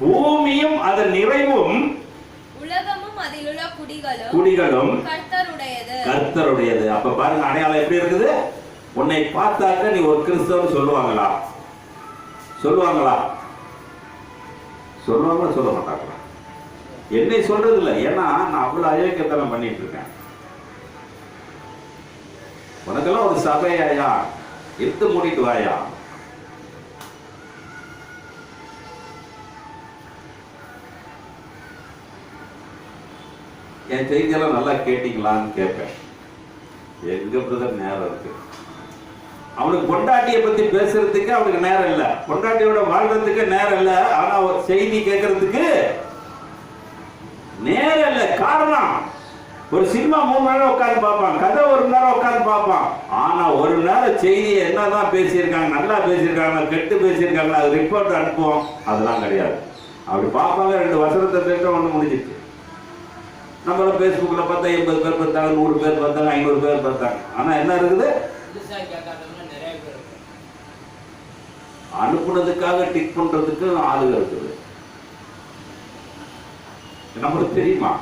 பூமியும் அது நிறைவும் உலகமும் அதில் உள்ள குடிகளும் கர்த்தருடையது. அப்ப பாருங்க அடையாளம் எப்படி இருக்குது? உன்னை பார்த்தாக்க நீ ஒரு கிறிஸ்தவன் சொல்லுவாங்களா? சொல்லுவாங்களா? சொல்லுவாங்களா? சொல்ல மாட்டாங்களா? என்னை சொல்றது இல்லை. ஏன்னா நான் அவ்வளவு அயோக்கியத்தனம் பண்ணிட்டு இருக்கேன். உனக்கெல்லாம் ஒரு சபையாயா, எடுத்து மூடிட்டு வாயா. என் செய்தியெல்லாம் நல்லா கேட்டீங்களான்னு கேட்பேன். எங்க பிரதர் நேரம் இருக்கு? அவனுக்கு பொண்டாட்டியை பத்தி பேசுறதுக்கு அவனுக்கு நேரம் இல்லை, பொண்டாட்டியோட வாழ்றதுக்கு நேரம் இல்லை. ஆனா ஒரு செய்தி கேட்கறதுக்கு நேரம் இல்லை. காரணம், ஒரு சினிமா 3 மணி நேரம் உட்காந்து பார்ப்பான், கதை 1 மணி நேரம் உட்காந்து பார்ப்பான். ஆனா 1 நேரம் செய்தியை என்னதான் பேசியிருக்காங்க, நல்லா பேசியிருக்காங்க, கெட்டு பேசியிருக்காங்க, அது ரிப்போர்ட் அனுப்புவோம். அதெல்லாம் கிடையாது. அப்படி பார்ப்பாங்க, 2 வசனத்தை பேச ஒன்று முடிஞ்சிச்சு. நம்மள பேஸ்புக்ல பார்த்தா 80 பேர் பார்த்தாங்க, 100 பேர் பார்த்தாங்க, 500 பேர் பார்த்தாங்க. ஆனா என்ன இருக்குது? அனுப்புனதுக்காக டிக் பண்றதுக்கு ஆளுங்க இருக்குது. நம்மளுக்கு தெரியுமா?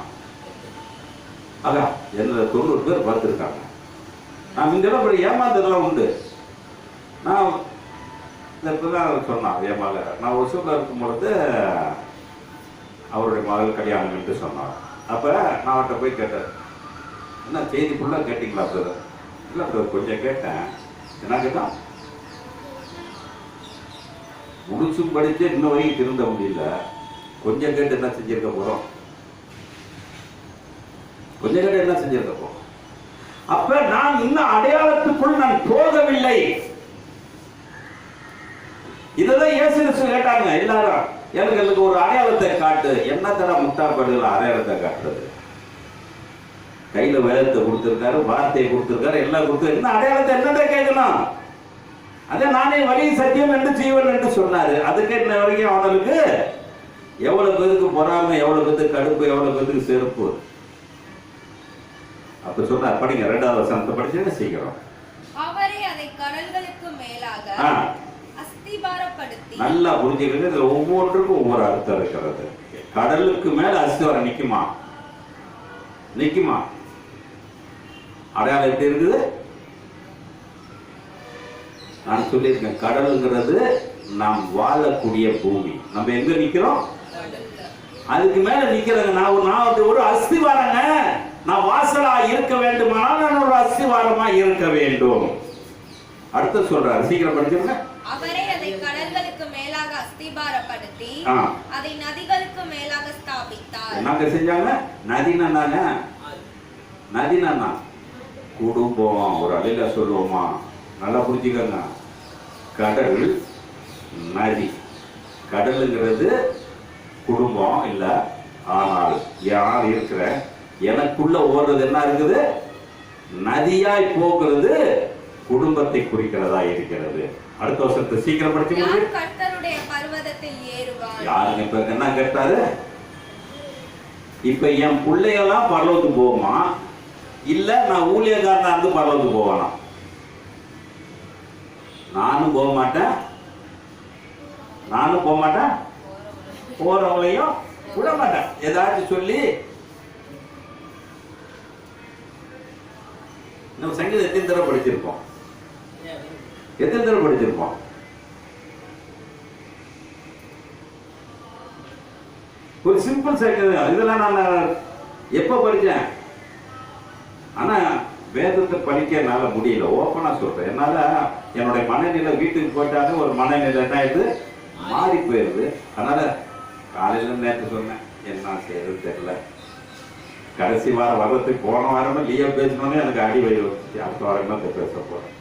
ஆகா என்ன 90 பேர் பார்த்துருக்காங்க. நான் இங்கெல்லாம் ஏமாந்ததெல்லாம் உண்டு. நான் இப்பதான் சொன்னான், என் மக நான் ஒசூர்ல இருக்கும் பொழுது அவருடைய மகள் கல்யாணம் என்று சொன்னார். அப்ப நான் அவர்கிட்ட போய் கேட்டேன், என்ன செய்தி ஃபுல்லாக கேட்டீங்களா சார்? இல்லை சார் கொஞ்சம் கேட்டேன். என்ன கேட்டான்? முடிச்சும் படிச்சு இன்னும் வரைக்கும் திருந்த முடியல, கொஞ்சம் கேட்டு என்ன செஞ்சிருக்க போறோம்? கொஞ்சம் கேட்டு என்ன செஞ்சிருக்க போறோம்? அப்ப நான் இன்னும் அடையாளத்துக்குள் நான் போகவில்லை. இததான் இயேசு கிறிஸ்து கேட்டாங்க எல்லாரும். எனக்கு ஒரு அடையாளத்தை காட்டு. என்ன தர முட்டாப்படுதல் அடையாளத்தை காட்டுறது? கையில வேதத்தை கொடுத்திருக்காரு, வார்த்தையை கொடுத்திருக்காரு, எல்லாம் கொடுத்து என்ன அடையாளத்தை என்னதான் கேட்கணும்? அதே நானே வழி சத்தியம் என்று ஜீவன் என்று சொன்னாரு. அதுக்கு என்ன வரைக்கும் அவனுக்கு எவ்வளவு பேருக்கு பொறாமை, எவ்வளவு பேருக்கு கடுப்பு, எவ்வளவு பேருக்கு செருப்பு. அப்ப சொன்னார், படிங்க 2வது வசனத்தை படிச்சு செய்கிறோம். அவரே அதை கடல்களுக்கு மேலாக அஸ்திபாரப்படுத்தி. நல்லா புரிஞ்சுக்கிறது. இதுல ஒவ்வொன்றுக்கும் ஒவ்வொரு அர்த்தம் இருக்கிறது. கடலுக்கு மேல அஸ்திவாரம் நிக்குமா? நிக்குமா? அடையாளம் எப்படி இருக்குது? நான் சொல்லியிருக்கேன், கடலுங்கிறது நாம் வாழக்கூடிய பூமி. நம்ம எங்க நிக்கிறோம்? அதுக்கு மேல நிக்கிறேங்க. நான் ஒரு அஸ்திவாரங்க. நான் வாசலா இருக்க வேண்டுமானால் நான் ஒரு அஸ்திவாரமா இருக்க வேண்டும். அடுத்து சொல்றாரு, சீக்கிரம் படிச்சுங்க. அவரே அதை கடல்களுக்கு மேலாக அஸ்திபாரப்படுத்தி அதை நதிகளுக்கு மேலாக ஸ்தாபித்தார். என்னங்க செஞ்சாங்க? நதினாங்க, நதினா குடும்பம். ஒரு அலையில சொல்லுவோமா, நல்லா புரிஞ்சுக்கங்க. கடல், நதி. கடலுங்கிறது குடும்பம் இல்ல, ஆனால் யார் இருக்கிற எனக்குள்ள ஓடுறது என்ன இருக்குது? நதியாய் போகிறது குடும்பத்தை குறிக்கிறதா இருக்கிறது. அடுத்த வருஷத்தை சீக்கிரம் படிச்சு முடிச்சு. கர்த்தருடைய பர்வதத்தில் ஏறுவார். யாருங்க இப்ப என்ன கேட்டாரு? இப்ப என் பிள்ளைகள்லாம் பரலோகத்துக்கு போகுமா, இல்ல நான் ஊழியக்காரனா இருந்து பரலோகத்துக்கு போவானா? நானும் போக மாட்டேன், நானும் போக மாட்டேன், போறவங்களையும் விட மாட்டேன். ஏதாச்சும் சொல்லி நம்ம சங்கீதம் எத்தனை தடவை படிச்சிருப்போம்? எத்தனை தடவை படிச்சிருப்போம்? ஒரு சிம்பிள் சங்கீதம். இதெல்லாம் நான் எப்ப படிச்சேன்? ஆனா வேதத்தை படிக்க என்னால முடியல. ஓப்பனா சொல்றேன், என்னால என்னுடைய மனநிலை வீட்டுக்கு போயிட்டாலும் ஒரு மனநிலை என்ன இது மாறி போயிருது. அதனால காலையில நேற்று சொன்னேன், என்ன செய்யறது தெரியல. கடைசி வாரம் வர்றதுக்கு போன வாரமே லீவ் பேசணும்னு எனக்கு அடி வயிறு வந்துச்சு. அடுத்த வாரம் தான் பேச போறேன்.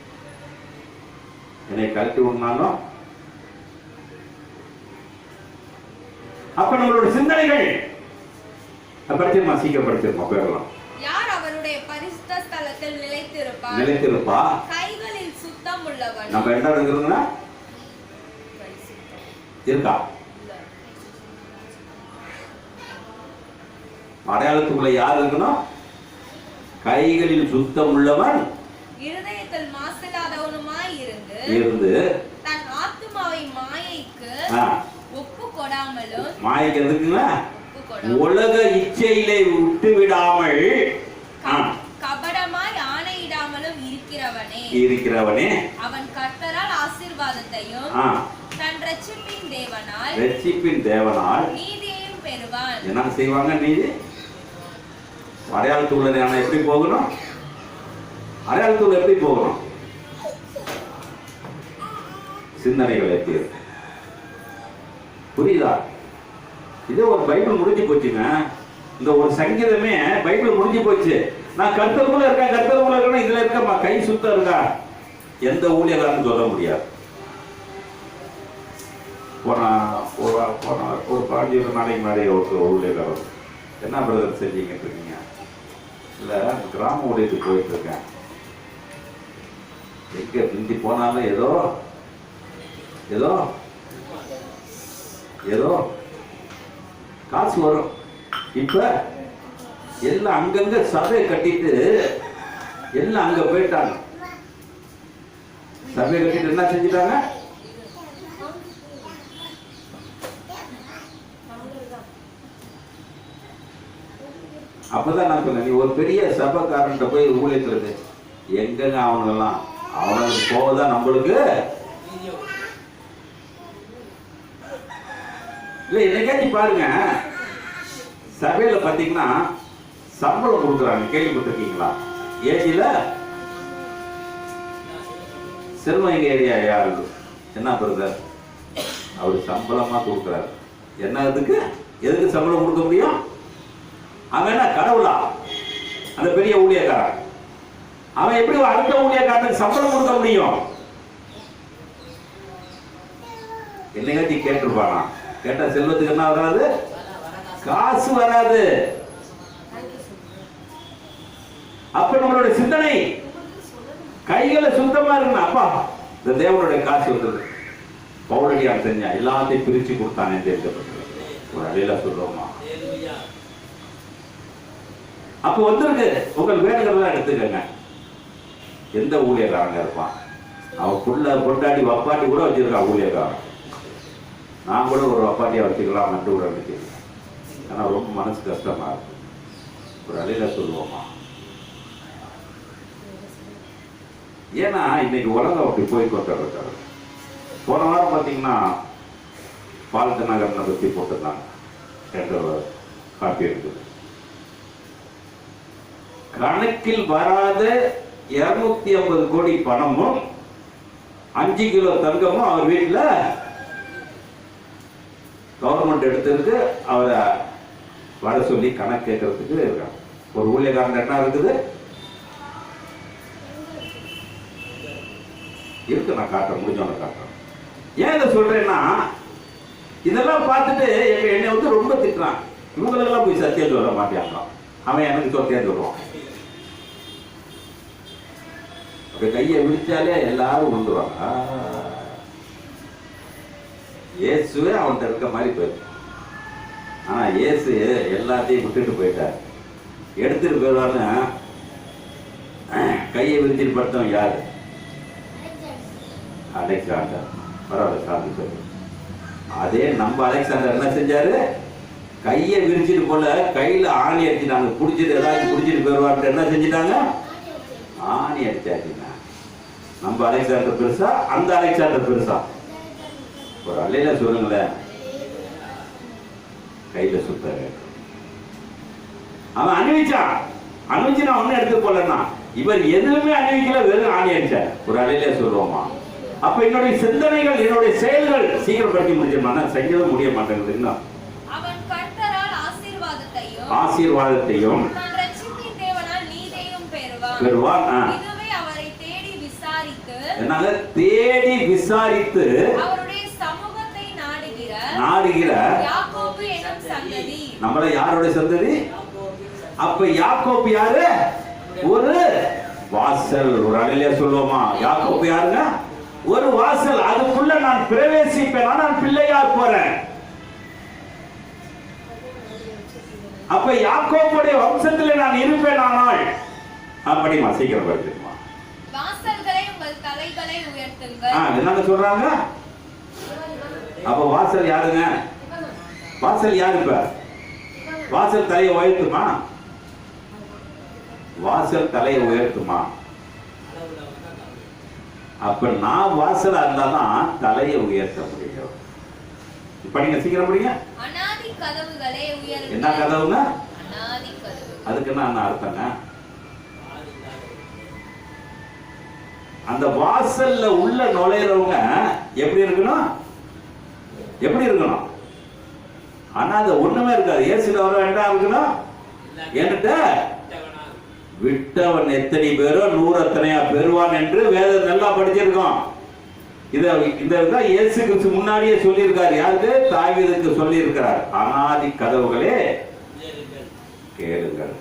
என்னை கழட்டி விடனாலும் அப்ப நம்மளோட சிந்தனைகள் படிச்சிருமா, சீக்கிரம் படிச்சிருமா, போயிடலாம். யார் அவருடைய பரிசுத்த ஸ்தலத்தில் நிலைத்திருப்பார்? நிலைத்திருப்பா. கைகளில் சுத்தம் உள்ளவன். நம்ம என்ன இருக்குதுன்னா இருக்கா? அடையாளத்துக்குள்ள யார் இருக்கணும்? கைகளில் சுத்தம் உள்ளவன், இருதயத்தில் மாசில்லாதவனுமாய் இருந்து தன் ஆத்துமாவை மாயைக்கு ஒப்பு கொடாமலும். மாயைக்கு எதுக்குங்க? உலக இச்சையிலே விட்டு விடாமல் கபடமாய் ஆணையிடாமலும் இருக்கிறவனே அவன் கர்த்தரால் ஆசீர்வாதத்தையும் தன் ரட்சிப்பின் தேவனால் நீதியையும் பெறுவான். என்ன செய்வாங்க? நீதி. அடையாளத்துள்ள ஞானம் எப்படி போகணும்? அடையாளத்துள்ள எப்படி போகணும்? சிந்தனைகள் எப்படி இருக்கு? புரியுதா? இது ஒரு பைபிள் முடிஞ்சு போச்சுங்க. இந்த ஒரு சங்கீதமே பைபிள் முடிஞ்சு போச்சு. நான் கர்த்தருக்குள்ள இருக்கேன், கர்த்தருக்குள்ள இருக்கேன், இதுல இருக்க கை சுத்தம் இருக்கா? எந்த ஊழியக்காரன்னு சொல்ல முடியாது. போன ஒரு 15 நாளைக்கு முன்னாடி ஒரு ஊழியக்காரர், என்ன பிரதர் செஞ்சீங்க இருக்கீங்க? இல்லை, கிராம ஊழியத்துக்கு போயிட்டு இருக்கேன். எங்க பிந்தி போனாலும் ஏதோ ஏதோ ஏதோ காசு வரும். இப்ப எல்லாம் அங்கங்க சபை கட்டிட்டு எல்லாம் அங்க போயிட்டாங்க. சபை கட்டிட்டு என்ன செஞ்சுட்டாங்க? அப்பதான் நான் சொன்னேன், நீ ஒரு பெரிய சபைக்காரன்ட்ட போய் ஊழியத்துறது எங்கங்க அவனெல்லாம் அவனுக்கு போவதான் நம்மளுக்கு இல்ல. என்னைக்காச்சும் பாருங்க, சபையில பாத்தீங்கன்னா சம்பளம் கொடுக்குறாங்க. கேள்விப்பட்டிருக்கீங்களா? ஏஜில செல்வம் எங்க ஏரியா யாரு என்ன பிரதர் அவரு சம்பளமா கொடுக்குறாரு. என்ன எதுக்கு சம்பளம் கொடுக்க முடியும்? அவன் என்ன கடவுளா? அந்த பெரிய ஊழியக்காரன் அவன் எப்படி அடுத்த ஊழியக்காரனுக்கு சம்பளம் கொடுக்க முடியும்? என்னைக்காச்சும் கேட்டிருப்பானா? கேட்டா செல்வத்துக்கு என்ன வராது? காசு வராது. அப்ப நம்மளுடைய சிந்தனை கைகளை சுத்தமா இருக்கணும். அப்பா இந்த தேவனுடைய காசு வந்தது, பவுலடியார் செஞ்சா எல்லாத்தையும் பிரிச்சு கொடுத்தானே ஒரு அழியில சொல்றோமா? அப்ப வந்துருக்கு. உங்கள் வேண்டுதலாம் எடுத்துக்கங்க. எந்த ஊழியக்காரங்க இருப்பான்? அவன் புள்ள பொண்டாடி வப்பாட்டி கூட வச்சிருக்கான் ஊழியக்காரன். நான் கூட ஒரு வப்பாட்டியா வச்சுக்கலாம், நட்டு கூட வச்சுக்கலாம். ஆனா ரொம்ப மனசு கஷ்டமா இருக்கு. ஒரு அழியில சொல்லுவோமா? ஏன்னா இன்னைக்கு உலகம் அப்படி போய் கொண்டிருக்காரு. போன வாரம் பார்த்தீங்கன்னா பால்த நகர்னை பற்றி போட்டிருந்தாங்க. என்ற காப்பி இருக்குது. கணக்கில் வராத 250 கோடி பணமும் 5 கிலோ தங்கமும் அவர் வீட்டுல கவர்மெண்ட் எடுத்திருக்கு. அவரை வர சொல்லி கணக்கு கேட்கறதுக்கு இருக்காங்க. ஒரு ஊழியக்காரன் என்ன இருக்குது இருக்கு. நான் காட்டுறேன், முடிஞ்சவன காட்டுறேன். ஏன் இதை சொல்றேன்னா, இதெல்லாம் பார்த்துட்டு என்னை வந்து ரொம்ப திட்டுறான். இவங்களுக்கெல்லாம் போய் சத்தியம் சொல்ல மாட்டேன், அவன் எனக்கு சத்தியம் சொல்லுவான். அப்ப கையை விழிச்சாலே எல்லாரும் விழுந்துருவாங்க. இயேசுவே அவன்கிட்ட இருக்க மாதிரி போயிருக்கு. ஆனா இயேசு எல்லாத்தையும் விட்டுட்டு போயிட்டார். எடுத்துட்டு போயிடுவான்னு கையை விரிச்சிட்டு படுத்தவன் யாரு? அலெக்சாண்டர். பரவாயில்ல, சாமி சொல்லு. அதே நம்ம அலெக்சாண்டர் என்ன செஞ்சாரு? கையை விரிச்சிட்டு போல கையில ஆணி அடிச்சுட்டாங்க. குடிச்சிட்டு ஏதாச்சும் குடிச்சிட்டு போயிடுவார்ட்டு என்ன செஞ்சுட்டாங்க? ஆணி அடிச்சாச்சுங்க. நம்ம அலெக்சாண்டர் பெருசா, அந்த அலெக்சாண்டர் பெருசா? ஒரு அல்லையில சொல்லுங்களேன். கையில சுத்த அவன் அணிவிச்சான். அணிவிச்சு நான் ஒன்னும் எடுத்து போலன்னா, இவர் எதுவுமே அணிவிக்கல, வெறும் ஆணி அடிச்சார். ஒரு அல்லையில சொல்லுவோமா? அப்ப என்னுடைய சிந்தனைகள், என்னுடைய செயல்கள் சீக்கிரம் பற்றி முடிச்சிருமா? செய்யவே முடிய மாட்டேங்குது. ஆசீர்வாதத்தையும் பெறுவான். என்னால தேடி விசாரித்து நாடுகிற நம்மள யாரோட சந்ததி? அப்ப யாக்கோப்பு யாரு? ஒரு வாசல். ஒரு அலையில சொல்லுவோமா? யாக்கோப்பு யாருங்க? ஒரு வாசல். அதுக்குள்ள நான் பிரவேசிப்பேன். நான் பிள்ளையார் போறேன். அப்ப யாக்கோப்புடைய வம்சத்தில் நான் இருப்பேன். ஆனால் அப்படிமா சீக்கிரம் படிச்சுமா. வாசல்களை உங்கள் தலைகளை உயர்த்துங்கள். என்ன சொல்றாங்க? அப்ப வாசல் யாருங்க? வாசல் யாரு? இப்ப வாசல் தலையை உயர்த்துமா? வாசல் தலையை உயர்த்துமா? அப்ப நான் வாசலா இருந்தாதான் தலையை உயர்த்த முடியும். இப்ப நீங்க சீக்கிரம் முடியுங்க. அநாதி கதவுகளே உயருங்கள். என்ன கதவுங்க? அநாதி கதவு. அதுக்கு என்ன அர்த்தங்க? அந்த வாசல்ல உள்ள நுழைறவங்க எப்படி இருக்கணும்? எப்படி இருக்கணும்? ஆனா அது ஒண்ணுமே இருக்காது. இயேசுல வர வேண்டாம் இருக்கணும். என்கிட்ட விட்டவன் எத்தனை பேரோ 100 எத்தனையா பெறுவான் என்று வேதம் நல்லா படிச்சிருக்கோம். இந்த இயேசு கிறிஸ்து முன்னாடியே சொல்லியிருக்காரு. யாருக்கு? தாவீதுக்கு சொல்லி இருக்கிறார். அநாதி கதவுகளே கேளுங்கள்.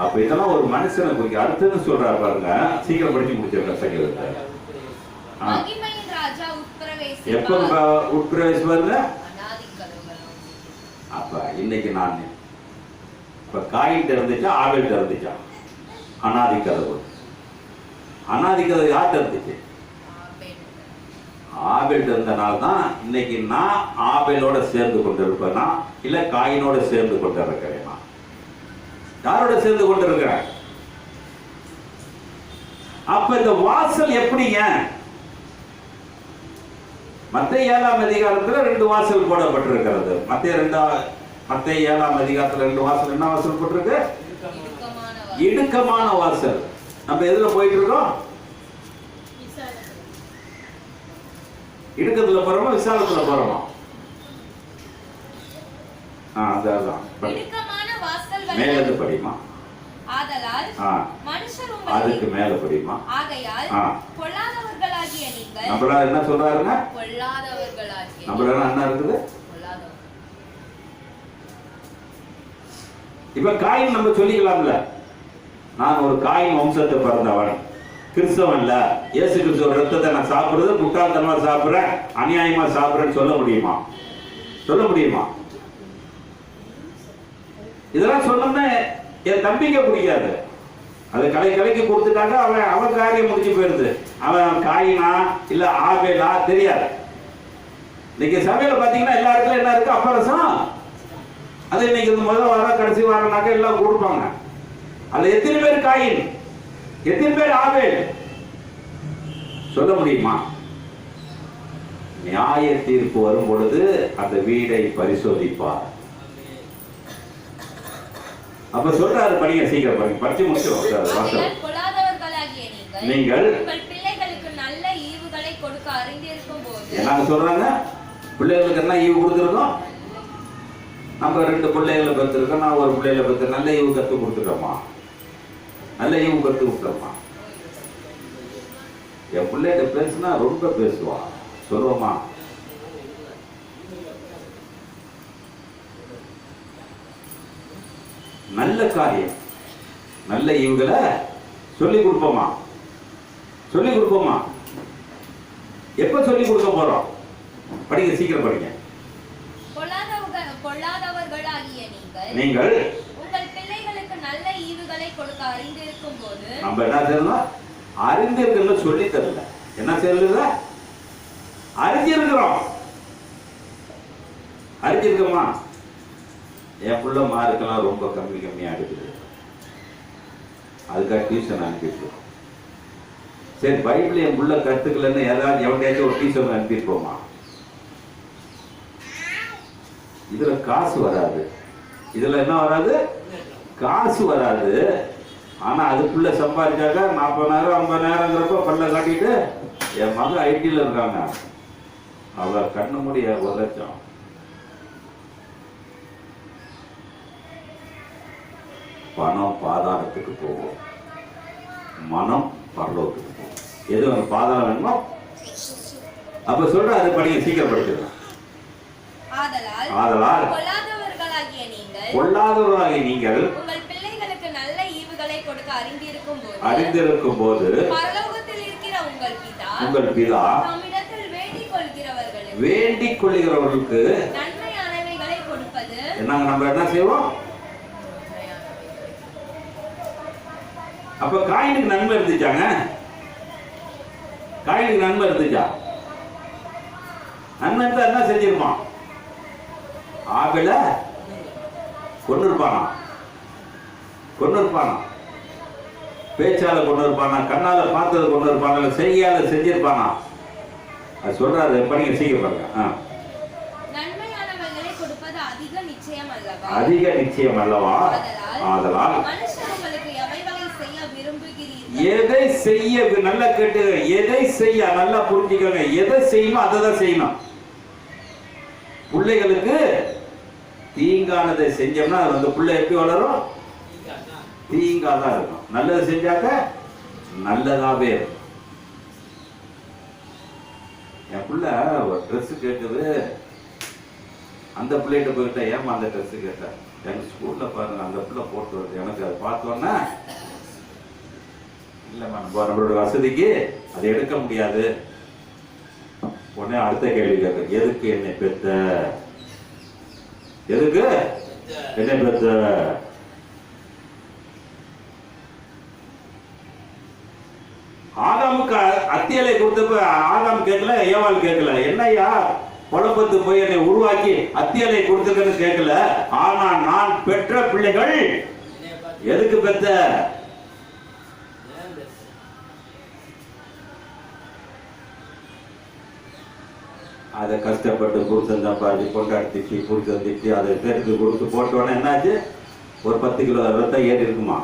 அப்ப இதெல்லாம் ஒரு மனுஷனை குறிக்க அடுத்தது சொல்றாரு பாருங்க. சீக்கிரம் படிச்சு முடிச்சிருக்க சங்கீதத்தை. எப்ப உட்பிரவேசிப்பாருங்க? அப்ப இன்னைக்கு நான் இப்ப காயின் இருந்துச்சா ஆபேல் இருந்துச்சா? அநாதி கதவு. அநாதி கதவு யார்கிட்ட இருந்துச்சு? ஆபேல் இருந்தனால தான் இன்னைக்கு நான் ஆபேலோட சேர்ந்து கொண்டிருப்பேனா இல்ல காயினோட சேர்ந்து கொண்டிருக்கிறேனா? யாரோட சேர்ந்து கொண்டிருக்கிறேன்? அப்ப இந்த வாசல் எப்படிங்க? மத்தேயு 7ஆம் அதிகாரத்துல 2 வாசல் போடப்பட்டிருக்கிறது. மத்தேயு 7ஆம் அதிகாரத்துல 2 வாசல். என்ன வாசல் போட்டிருக்கு? இடுக்கமான வாசல். நம்ம எதுல போயிட்டு இருக்கோம்? இடுக்கத்துல போறோமா விசாலத்துல போறோமா? அதான் மேல இருந்து படிமா. அதுக்கு மேல படிமா. நம்மள என்ன சொல்றாருங்க? நம்மள என்ன இருக்குது? இப்ப காயின் நம்ம சொல்லிக்கலாம்ல, நான் ஒரு காயின் வம்சத்தை பிறந்தவன், கிறிஸ்தவன் இல்ல, இயேசு கிறிஸ்துவ ரத்தத்தை நான் சாப்பிடுறது முட்டாள்தனமா சாப்பிடுறேன், அநியாயமா சாப்பிடுறேன்னு சொல்ல முடியுமா? சொல்ல முடியுமா? இதெல்லாம் சொன்னோம்னா என் தம்பிக்கு பிடிக்காது. அது கலைக்கு கொடுத்துட்டாங்க. அவன் காரியம் முடிஞ்சு போயிருது. அவன் காயினா இல்ல ஆபேலா தெரியாது. இன்னைக்கு சபையில பாத்தீங்கன்னா எல்லா இடத்துல என்ன இருக்கு? அப்பரசம். அது இன்னைக்கு முதல் வாரம் கடைசி வாரம்னாக்க எல்லாம் கொடுப்பாங்க. அதுல எத்தனை பேர் காயின், எத்தனை பேர் ஆபேல் சொல்ல முடியுமா? நியாய தீர்ப்பு வரும் பொழுது அந்த வீடை பரிசோதிப்பார். அப்ப சொல்றாரு, படிங்க சீக்கிரம் படிச்சு முடிச்சிடும். நீங்கள் பிள்ளைகளுக்கு நல்ல ஈவுகளை நாங்க சொல்றாங்க பிள்ளைகளுக்கு என்ன ஈவு கொடுத்துருக்கோம்? நம்ம 2 பிள்ளைகளை பெற்றிருக்கோம், நான் ஒரு பிள்ளைகளை பெற்று நல்ல ஈவு கற்றுக் கொடுத்துட்டோமா? நல்ல ஈவு கற்றுக் கொடுத்தோமா? என் பிள்ளைகிட்ட பேசுனா ரொம்ப பேசுவா, சொல்லுவோமா? நல்ல காரியம், நல்ல ஈவுகளை சொல்லி கொடுப்போமா? சொல்லி கொடுப்போமா? எப்ப சொல்லி கொடுக்க போறோம்? படிங்க, சீக்கிரம் படிங்க. பொல்லாதவர்களாகிய நீங்கள் உங்கள் பிள்ளைகளுக்கு நல்ல ஈவுகளை கொடுக்க அறிந்திருக்கும் போது நம்ம என்ன செய்யணும்? அறிந்திருக்கணும் சொல்லி தரல. என்ன செய்யல? அறிஞ்சிருக்கிறோம். அறிஞ்சிருக்கோமா? என் புள்ள மார்க்கெல்லாம் ரொம்ப கம்மியா எடுக்குது, அதுக்காக டியூஷன் அனுப்பிட்டு. சரி, பைபிள் என் புள்ள கத்துக்கலன்னு ஏதாவது எவன்டையாச்சும் ஒரு டியூஷன் அனுப்பியிருப்போமா? இதுல காசு வராது. இதுல என்ன வராது? காசு வராது. ஆனா அதுக்குள்ள சம்பாதிச்சாக்க 40,000 50,000ங்கிறப்ப பல்ல காட்டிட்டு என் மகன் ஐடியில் இருக்காங்க, அவ கண்ணு முடிய 1 லட்சம். பணம் பாதாளத்துக்கு போகும், மனம் பரலோகத்துக்கு போகும். எது பாதாளம் வேணுமோ அப்ப சொல்ற அது படிங்க, சீக்கிரம் படிச்சிடலாம். ஆதலால் பொல்லாதவர்களாகிய நீங்கள் உங்கள் பிள்ளைகளுக்கு நல்ல ஈவுகளை கொடுக்க அறிந்திருக்கும் போது பரலோகத்தில் இருக்கிற உங்கள் பிதா தம்மிடத்தில் வேண்டிக் கொள்கிறவர்களுக்கு நன்மையானவைகளை கொடுப்பது. என்னங்க நம்ம என்ன செய்வோம்? அப்ப காயினுக்கு நன்மை இருந்துச்சாங்க? காயினுக்கு நன்மை இருந்துச்சா? நன்மை இருந்தா என்ன செஞ்சிருப்பான்? ஆபேல கொண்டு இருப்பானா? பேச்சால கொண்டு இருப்பானா? கண்ணால பார்த்தது கொண்டு இருப்பானா? செய்கையால செஞ்சிருப்பானா? அது சொல்றாரு, படிங்க, சீக்கிரம் பாருங்க. நன்மையானவைகளை கொடுப்பது அதிக நிச்சயம் அல்லவா? அதிக நிச்சயம் அல்லவா? ஆதலால் எதை செய்ய, நல்லா கேட்டு, எதை செய்ய நல்லா புரிஞ்சுக்கோங்க. எதை செய்யணும் அதை தான் செய்யணும். பிள்ளைகளுக்கு தீங்கானதை செஞ்சோம்னா அந்த பிள்ளை எப்படி வளரும்? தீங்காதான் இருக்கும். நல்லது செஞ்சாக்க நல்லதாவே இருக்கும். என் பிள்ளை ஒரு ட்ரெஸ் கேட்குது, அந்த பிள்ளைகிட்ட போயிட்டா ஏமா அந்த ட்ரெஸ் கேட்டா, எங்க ஸ்கூல்ல பாருங்க அந்த பிள்ளை போட்டு வருது, எனக்கு அதை பார்த்தோன்னா இல்லைம்மா நம்மளோட வசதிக்கு அதை எடுக்க முடியாது. உடனே அடுத்த கேள்வி கேட்க, எதுக்கு என்னை பெத்த? எதுக்கு என்னை பெத்த? ஆதாமுக்கு அத்தியலை கொடுத்தப்ப ஆதாம் கேட்கல, ஏவாள் கேட்கல, என்னையா குழப்பத்து போய் என்னை உருவாக்கி அத்தியலை கொடுத்துக்கன்னு கேட்கல. ஆனா நான் பெற்ற பிள்ளைகள் எதுக்கு பெத்த? அதை கஷ்டப்பட்டு புருஷன் சம்பாதிச்சு கொண்டாடி திட்டி புருஷன் திட்டி அதை பெருக்கு கொடுத்து போட்டோன்னே என்னாச்சு? ஒரு 10 கிலோ ரத்தம் ஏறி இருக்குமா?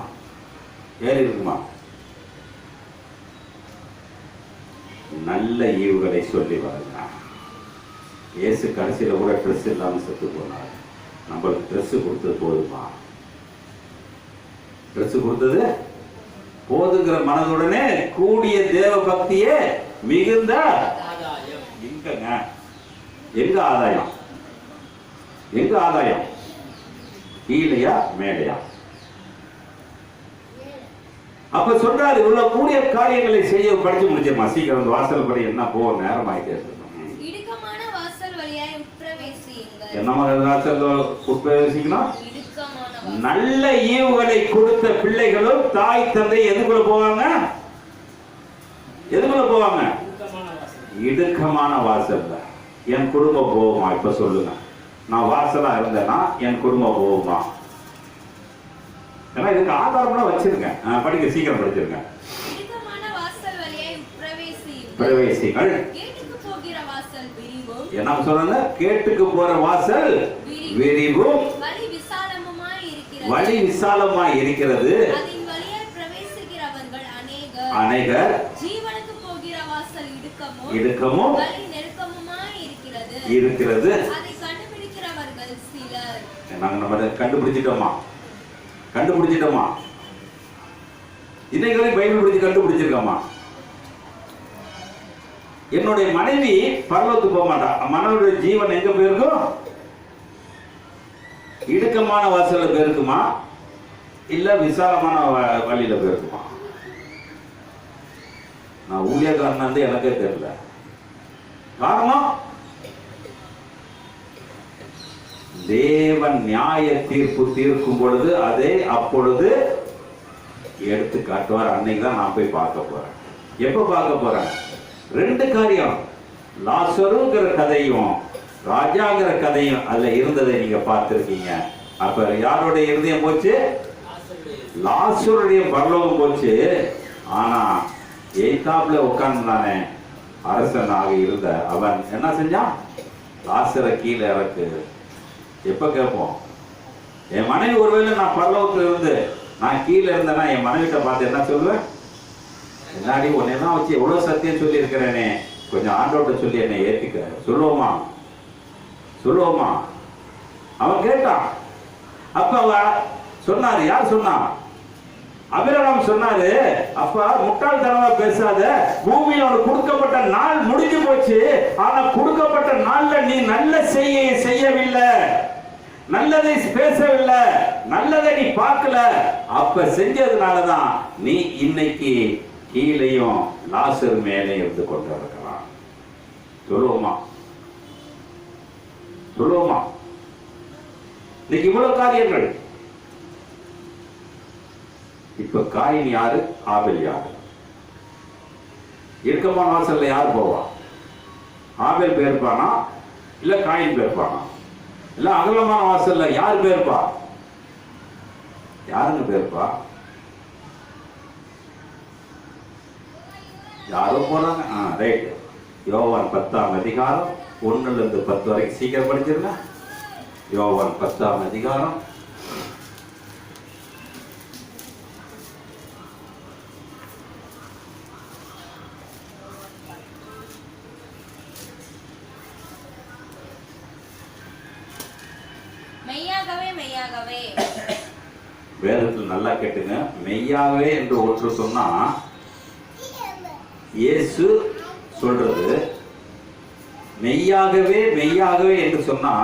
நல்ல ஈவுகளை சொல்லி வருங்க. இயேசு கடைசியில் கூட ட்ரெஸ் இல்லாமல் செத்து போனார். நம்மளுக்கு ட்ரெஸ் கொடுத்தது போதுமா? ட்ரெஸ் கொடுத்தது போதுங்கிற மனதுடனே கூடிய தேவ பக்தியே மிகுந்த எங்க ஆதாயம்? கீழையா மேலையா? அப்ப சொல்றாரு, இவ்வளவு கூடிய காரியங்களை செய்ய. படிச்சு முடிச்சமா, சீக்கிரம் வாசல் படி, என்ன போ நேரம் ஆயிட்டே இருக்கணும். என்ன வாசல் உட்பிரவேசிக்கணும்? நல்ல ஈவுகளை கொடுத்த பிள்ளைகளும் தாய் தந்தை எதுக்குள்ள போவாங்க? இடுக்கமான வாசல்ல. என் குடும்பம் போகுமா? இப்ப சொல்லுங்க, நான் வாசலா இருந்தேன்னா என் குடும்பம் போகுமா? ஏன்னா இதுக்கு ஆதாரம்லாம் வச்சிருங்க. படிக்க, சீக்கிரம் படிச்சிருங்க. பிரவேசிகள். என்ன சொல்றாங்க? கேட்டுக்கு போற வாசல் விரிவும் வழி விசாலமாய் இருக்கிறது, அநேகர் இடுக்கமும் இருக்கிறது. அதை கண்டுபிடிக்கிறவர்கள் சிலர். நம்ம கண்டுபிடிச்சிட்டோமா? இன்னைக்கு பைபிள் படிச்சு கண்டுபிடிச்சிருக்கோமா? என்னுடைய மனைவி பரலோகத்துக்கு போக மாட்டா. மனைவியுடைய ஜீவன் எங்க போயிருக்கும்? இடுக்கமான வாசல்ல போயிருக்குமா, இல்ல விசாலமான வழியில போயிருக்குமா? நான் ஊழியக்காரன் வந்து எனக்கே தெரியல. காரணம், தேவன் நியாய தீர்ப்பு தீர்க்கும் பொழுது அதை அப்பொழுது எடுத்து காட்டுவார். அன்னைக்கு தான் நான் போய் பார்க்க போறேன். எப்ப பார்க்க போறேன்? 2 காரியம். லாசருங்கிற கதையும் ராஜாங்கிற கதையும் அதுல இருந்ததை நீங்க பார்த்திருக்கீங்க. அப்ப யாருடைய இருதயம் போச்சு? லாசருடைய பரலோகம் போச்சு. ஆனா எய்தாப்ல உட்கார்ந்தானே அரசனாக இருந்த அவன் என்ன செஞ்சான்? லாசரை கீழே இறக்கு. எப்ப கேட்போம்? என் மனைவி ஒருவேளை நான் பரலோகத்துல இருந்து நான் கீழே இருந்தேன்னா என் மனைவிட்ட பார்த்து என்ன சொல்லுவேன்? என்னாடி உன்னெல்லாம் வச்சு எவ்வளவு சத்தியம் சொல்லி இருக்கிறேனே, கொஞ்சம் ஆண்டோட்ட சொல்லி என்னை ஏத்திக்க சொல்லுவோமா? அவன் கேட்டான். அப்ப அவ சொன்னாரு. யார் சொன்னா? அபிரகாம் சொன்னாரு, அப்பா முட்டாள்தனமா பேசாத, பூமியில் உனக்கு கொடுக்கப்பட்ட நாள் முடிஞ்சு போச்சு. ஆனா கொடுக்கப்பட்ட நாள்ல நீ நல்ல செய்யவில்லை, நல்லதை பேசவில்லை, நல்லதை நீ பார்க்கல. அப்ப செஞ்சதுனாலதான் நீ இன்னைக்கு கீழையும் லாசர் மேலே இருந்து கொண்டிருக்கலாம். சொல்லுவோமா? இன்னைக்கு இவ்வளவு காரியங்கள். இப்ப காயின் யாரு, ஆபேல் யாரு? இறுக்கமான வாசல்ல யார் போவா? ஆபேல் பேர்ப்பானா இல்ல காயின் பேர்ப்பானா? இல்ல அகலமான வாசல்ல யார் பேர்ப்பா? யாருங்க பேர்ப்பா? யாரோ போறாங்க. ரைட். யோவான் 10ஆம் அதிகாரம் 1-10 வரைக்கும் சீக்கிரம் படிச்சிருங்க. யோவான் 10ஆம் அதிகாரம் வேதத்தில் நல்லா கேட்டுங்க. மெய்யாகவே என்று ஒன்று சொன்னா இயேசு சொல்றது. மெய்யாகவே என்று சொன்னா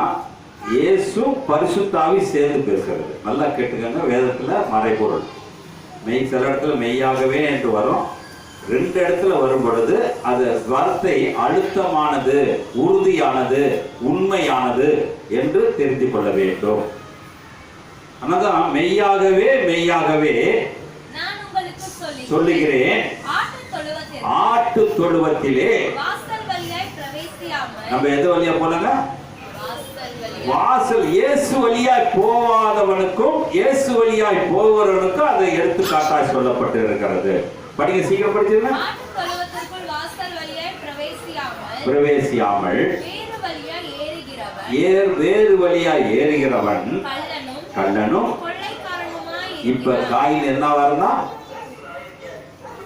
இயேசு பரிசுத்தாவி சேர்ந்து பேசுறது. நல்லா கேட்டுக்கங்க. வேதத்துல மறைபொருள் மெய் சில இடத்துல மெய்யாகவே என்று வரும். 2 இடத்துல வரும் பொழுது அது வார்த்தை அழுத்தமானது, உறுதியானது, உண்மையானது என்று தெரிந்து கொள்ள வேண்டும். அதான் மெய்யாகவே நான் உங்களுக்கு சொல்லுகிறேன், ஆட்டு தொழுவத்திலே நம்ம எது வழியா போலங்க? வாசல். இயேசு வழியாய் போவாதவனுக்கும் இயேசு வழியாய் போவவனுக்கும் அதை எடுத்துக்காட்டாய் சொல்லப்பட்டு இருக்கிறது. படிங்க, சீக்கிரம் படிச்சிருங்க. பிரவேசியாமல் வேறு வழியாய் ஏறுகிறவன் கள்ளனும். இப்ப காயின் என்ன வருதா?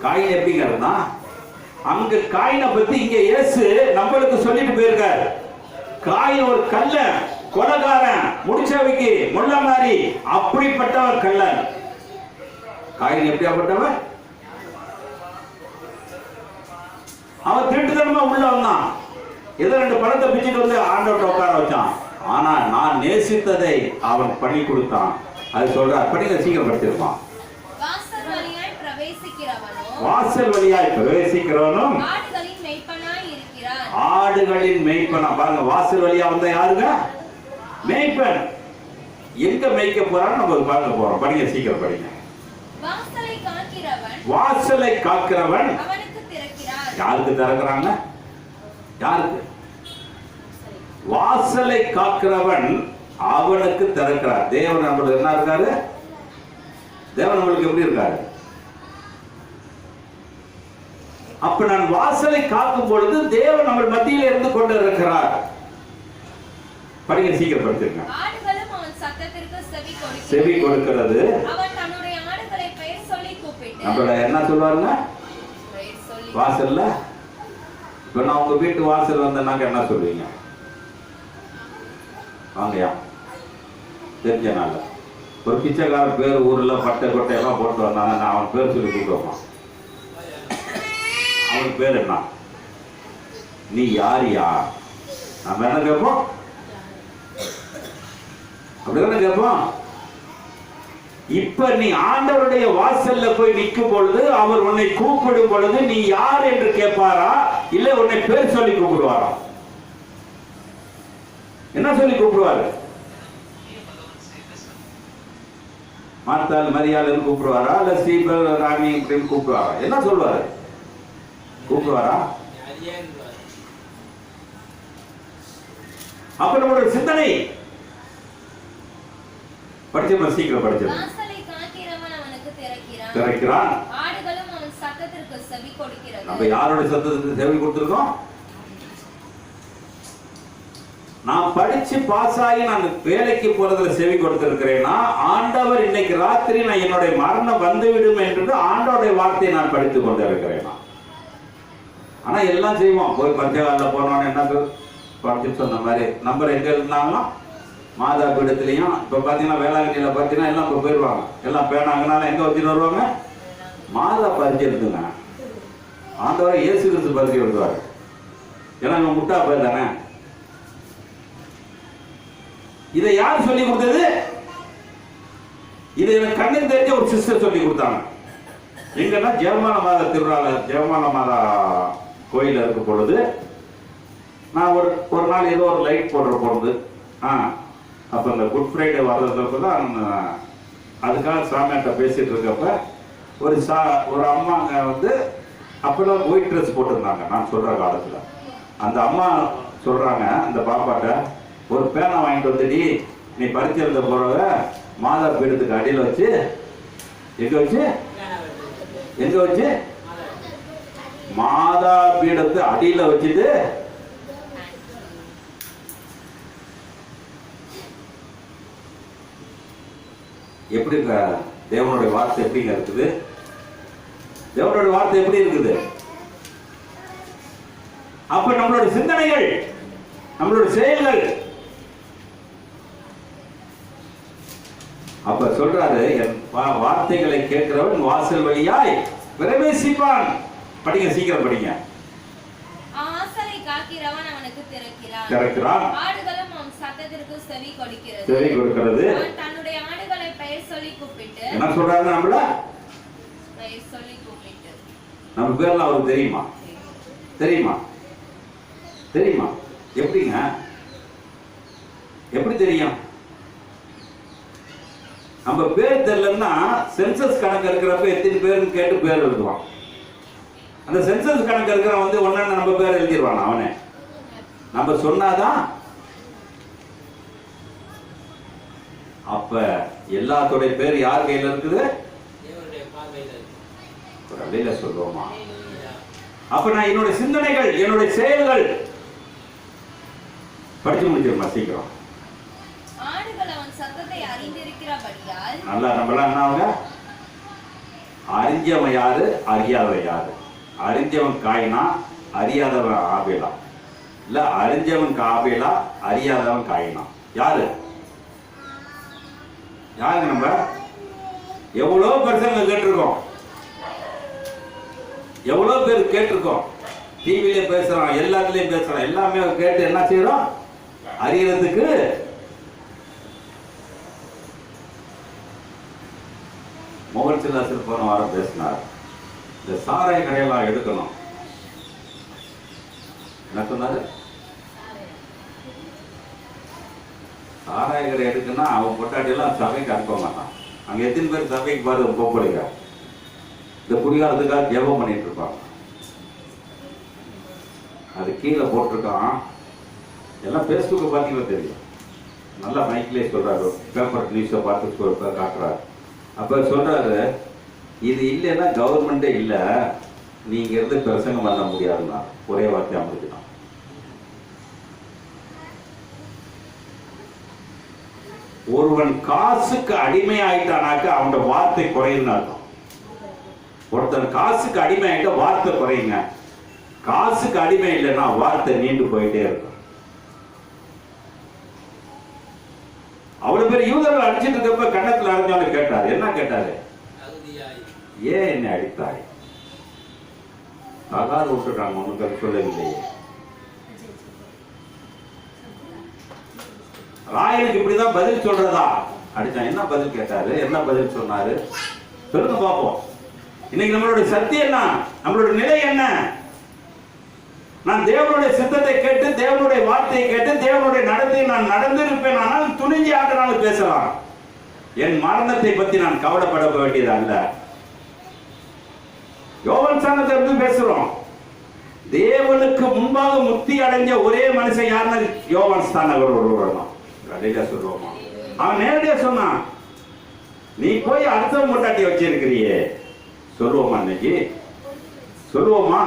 காயின் எப்படிங்க இருந்தா? அங்க காயினை பத்தி இங்க இயேசு நம்மளுக்கு சொல்லிட்டு போயிருக்காரு. காயின் ஒரு கள்ளன், கொலைகாரன், முடிச்சவைக்கு முள்ள மாதிரி அப்படிப்பட்டவர் கள்ளன். காயின் எப்படியாப்பட்டவர்? அவன் திருட்டுத்தனமா உள்ள வந்தான். ஏதோ 2 பழத்தை பிச்சுட்டு வந்து ஆண்டவர்கிட்ட உட்கார வச்சான். ஆனா நான் நேசித்ததை அவன் பண்ணி கொடுத்தான். அது சொல்ற. படிங்க, சீக்கிரம் படிச்சிருப்பான். வாசல் வழியாய் பிரவேசிக்கிறவனும் ஆடுகளின் மேய்ப்பனா. பாருங்க, வாசல் வழியா வந்த யாருங்க? மேய்ப்பன். எங்க மேய்க்க போறான்னு நம்ம பார்க்க போறோம். படிங்க, சீக்கிரம் படிங்க. வாசலை காக்கிறவன் யாருக்கு திறக்கிறாங்க? யாருக்கு? வாசலை காக்கிறவன் அவனுக்கு திறக்கிறார். தேவன் நம்மளுக்கு என்ன இருக்காரு? தேவன் நம்மளுக்கு எப்படி இருக்காரு? அப்ப நான் வாசலை காக்கும் பொழுது தேவன் நம்ம மத்தியில் இருந்து கொண்டு இருக்கிறார். படிங்க, சீக்கிரம் படிச்சிருங்க. செவி கொடுக்கிறது. நம்மள என்ன சொல்லுவாருங்க? வாசல்ல இப்ப நான் உங்க வீட்டு வாசல் வந்தேன்னாக்க என்ன சொல்லுவீங்க? வாங்கயா தெரிஞ்ச நாள் ஒரு பிச்சைக்கார பேர் ஊரில் பட்டை கொட்டையெல்லாம் போட்டு வந்தாங்க. நான் அவன் பேர் சொல்லி கூப்பிடுவான். அவன் பேர் என்ன? நீ யாரியா? நம்ம என்ன கேட்போம்? அப்படிதானே கேட்போம். இப்ப நீ ஆண்டவருடைய வாசல்ல போய் நிற்கும் பொழுது அவர் உன்னை கூப்பிடும் பொழுது நீ யார் என்று கேட்பாரா, இல்ல உன்னை பேர் சொல்லி கூப்பிடுவாரா? என்ன சொல்லி கூப்பிடுவாரு? மார்த்தாள் மரியாள் கூப்பிடுவாரா, இல்ல ஸ்ரீபல் ராணி அப்படின்னு கூப்பிடுவாரா? என்ன சொல்வாரு? கூப்பிடுவாரா? அப்ப நம்மளுடைய சிந்தனை படிச்ச சீக்கிரம் படிச்சது. திறக்கிறான். நம்ம யாரோட சத்தத்துக்கு செவி கொடுத்திருக்கோம்? நான் படிச்சு பாஸ் ஆகி நான் வேலைக்கு போறதுல செவி கொடுத்திருக்கிறேன்னா, ஆண்டவர் இன்னைக்கு ராத்திரி நான் என்னுடைய மரணம் வந்துவிடும் என்று ஆண்டவருடைய வார்த்தையை நான் படித்துக் கொண்டிருக்கிறேனா? ஆனா எல்லாம் செய்வோம். போய் பஞ்சகால போனோன்னு என்ன படிச்சு சொன்ன மாதிரி நம்பர் எங்க இருந்தாங்களோ மாதா பீடத்திலையும் இப்ப பாத்தீங்கன்னா வேளாங்கண்ணியில பாத்தீங்கன்னா எல்லாம் இப்ப போயிடுவாங்க. எல்லாம் பேனாங்கனால எங்க வச்சுன்னு வருவாங்க? மாதா பரிச்சை எடுத்துங்க. ஆண்டவரை இயேசு கிறிஸ்து பரிச்சை எடுத்துவாரு. ஏன்னா இவன் முட்டா பேர் தானே. இதை யார் சொல்லி கொடுத்தது? இதை எனக்கு கண்ணுக்கு தெரிஞ்ச ஒரு சிஸ்டர் சொல்லி கொடுத்தாங்க. எங்கன்னா ஜெயமால மாதா திருவிழா, ஜெயமால மாதா கோயில் இருக்க பொழுது நான் ஒரு நாள் ஏதோ ஒரு லைட் போடுற பொழுது அப்ப இந்த குட் ஃப்ரைடே வர்றதுக்கு தான் அதுக்காக சாமியார்ட்ட பேசிட்டு இருக்கப்ப ஒரு அம்மாங்க வந்து அப்பெல்லாம் ஒயிட் ட்ரெஸ் போட்டிருந்தாங்க. நான் சொல்ற காலத்துல அந்த அம்மா சொல்றாங்க அந்த பாப்பாட்ட, ஒரு பேனை வாங்கிட்டு வந்துடி, நீ பரிச்சை எழுத போறவ மாதா பீடத்துக்கு அடியில் வச்சு எங்க வச்சு மாதா பீடத்து அடியில வச்சுட்டு எப்படி தேவனுடைய வார்த்தை எப்படிங்க இருக்குது? தேவனுடைய வார்த்தை எப்படி இருக்குது? அப்ப நம்மளுடைய சிந்தனைகள், நம்மளுடைய செயல்கள். அப்ப சொல்றாரு, என் வார்த்தைகளை கேட்கிறவன் வாசல் வழியாய் பிரவேசிப்பான். படிங்க, சீக்கிரம் படிங்க. ஆசலை காக்கிறவன் அவனுக்கு திறக்கிறான். ஆடுகளும் அவன் சத்தத்திற்கு செவி கொடுக்கிறது. அவன் தன்னுடைய ஆடுகளை பெயர் சொல்லி கூப்பிட்டு. என்ன சொல்றாரு? நம்மள பெயர் சொல்லி கூப்பிட்டு. நம்ம பேர்லாம் அவருக்கு தெரியுமா? தெரியுமா? எப்படிங்க? எப்படி தெரியும்? நம்ம பேர் தெரியலன்னா சென்சஸ் கணக்கு இருக்கிறப்ப எத்தனை பேருன்னு கேட்டு பேர் எழுதுவான். அந்த சென்சஸ் கணக்கு இருக்கிறவன் வந்து ஒன்னு நம்ம பேர் எழுதிடுவான். அவனே நம்ம சொன்னாதான். அப்ப எல்லாத்தோடைய பேர் யார் கையில இருக்குது? சொல்லுவோமா? அப்ப நான் என்னுடைய சிந்தனைகள், என்னுடைய செயல்கள் படிச்சு முடிச்சிருமா சீக்கிரம். நல்லா நம்மளாம் என்ன ஆகுங்க? அறிஞ்சவன் யாரு, அறியாதவன் யாரு? அறிஞ்சவன் காயினா, அறியாதவன் ஆபேலா? இல்ல அறிஞ்சவன் ஆபேலா, அறியாதவன் காயினா? யாரு? நம்ம எவ்வளவு பிரசங்க கேட்டிருக்கோம், எவ்வளவு பேர் கேட்டிருக்கோம். டிவில பேசுறான், எல்லாத்துலயும் பேசுறான். எல்லாமே கேட்டு என்ன செய்யறோம்? அறியறதுக்கு. மோகன் சிலாசர் போன வாரம் பேசினார், இந்த சாராய கடையெல்லாம் எடுக்கணும். என்ன சொன்னாரு? சாராய கடை எடுக்குன்னா அவன் பொட்டாட்டியெல்லாம் சபைக்கு அனுப்ப மாட்டான். அங்க எத்தனை பேர் சபைக்கு பாரு பொம்பளைங்க இந்த குடிகாரத்துக்காக ஜெபம் பண்ணிட்டு இருப்பாங்க. அது கீழே போட்டிருக்கான். எல்லாம் பேஸ்புக்கை பார்த்தீங்கன்னா தெரியும். நல்லா மைக்லேயே சொல்றாரு, பேப்பர் நியூஸை பார்த்து காட்டுறாரு. அப்ப சொல்றாரு, இது இல்லைன்னா கவர்மெண்டே இல்லை, நீங்க இருந்து பிரசங்கம் பண்ண முடியாதுன்னா ஒரே வார்த்தை அமைச்சுட்டான். ஒருவன் காசுக்கு அடிமை ஆயிட்டானாக்க அவனோட வார்த்தை குறையுன்னு அர்த்தம். ஒருத்தன் காசுக்கு அடிமை ஆயிட்டா வார்த்தை குறையுங்க. காசுக்கு அடிமை இல்லைன்னா வார்த்தை நீண்டு போயிட்டே இருக்கும். அவ்வளவு பேர் யூதர்கள் அடிச்சிட்டு இருக்கப்ப கண்ணத்துல அரைஞ்சாலும் கேட்டாரு. என்ன கேட்டாரு? ஏன் என்னை அடித்தாய்? தகாது விட்டுட்டாங்க, உனக்கு அது சொல்லவில்லையே. ராயனுக்கு இப்படிதான் பதில் சொல்றதா? அடித்தான். என்ன பதில் கேட்டாரு? என்ன பதில் சொன்னாரு? சொல்லுங்க பாப்போம். இன்னைக்கு நம்மளுடைய சத்தியம் என்ன? நம்மளுடைய நிலை என்ன? நான் தேவனுடைய சித்தத்தை கேட்டு, தேவனுடைய வார்த்தையை கேட்டு, தேவனுடைய நடத்தையை நான் நடந்திருப்பேன். ஆனால் துணிஞ்சி ஆட்டனாலும் பேசலாம். என் மரணத்தை பத்தி நான் கவலைப்பட வேண்டியது அல்ல. யோவான் ஸ்நானத்தை இருந்து பேசுறோம். தேவனுக்கு முன்பாக முக்தி அடைஞ்ச ஒரே மனுஷன் யாருன்னு யோவான் ஸ்நானகர் ஒருவர் தான். அதையா சொல்லுவோமா? அவன் நேரடியா சொன்னான், நீ போய் அடுத்த முட்டாட்டி வச்சிருக்கிறியே. சொல்லுவோமா? இன்னைக்கு சொல்லுவோமா?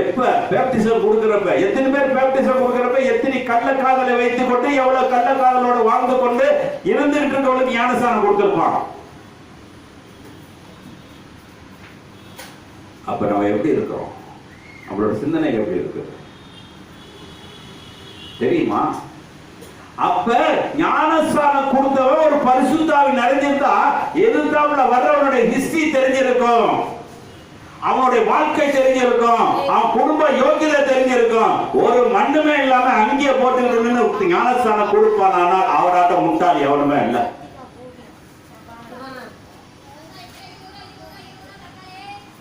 எப்ப பேப்டிசம் கொடுக்கிறப்ப, எத்தனை பேர் பேப்டிசம் கொடுக்கிறப்ப எத்தனை கள்ள காதலை வைத்துக் கொண்டு, எவ்வளவு கள்ள காதலோட வாழ்ந்து கொண்டு இருந்துகிட்டு இருக்கவங்களுக்கு ஞானஸ்தானம் கொடுத்திருப்பான். அப்ப நம்ம எப்படி இருக்கிறோம்? நம்மளோட சிந்தனை எப்படி இருக்கு தெரியுமா? அப்ப ஞானஸ்தானம் கொடுத்தவன் ஒரு பரிசுத்தாவி நிறைஞ்சிருந்தா எதிர்த்தாப்புல வர்றவனுடைய ஹிஸ்டரி தெரிஞ்சிருக்கும், அவனுடைய வாழ்க்கை தெரிஞ்சிருக்கும், அவன் குடும்ப யோகியதை தெரிஞ்சிருக்கும். ஒரு மண்ணுமே இல்லாம அங்கேயே போட்டுக்கிட்டு ஞானஸ்தானம் கொடுப்பான். ஆனால் அவராட்ட முட்டாள் எவனுமே இல்லை.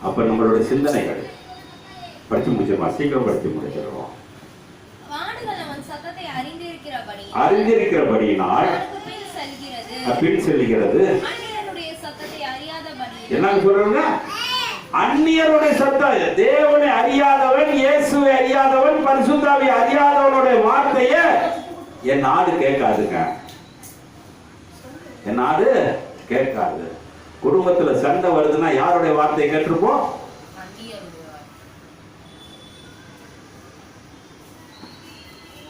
அப்ப நம்மளுடைய சிந்தனைகள் படிச்சு முடிச்சிருமா? சீக்கிரம் படிச்சு முடிச்சிருவோம். அறிந்திருக்கிறபடியினால் பின் செல்கிறது. என்ன சொல்றாங்க? அந்நியருடைய சத்தம். தேவனை அறியாதவன், இயேசுவை அறியாதவன், பரிசுத்தாவை அறியாதவனுடைய வார்த்தைய என் நாடு கேட்காதுங்க. என் நாடு கேட்காது. குடும்பத்துல சண்டை வருதுன்னா யாருடைய வார்த்தையை கேட்டிருப்போம்?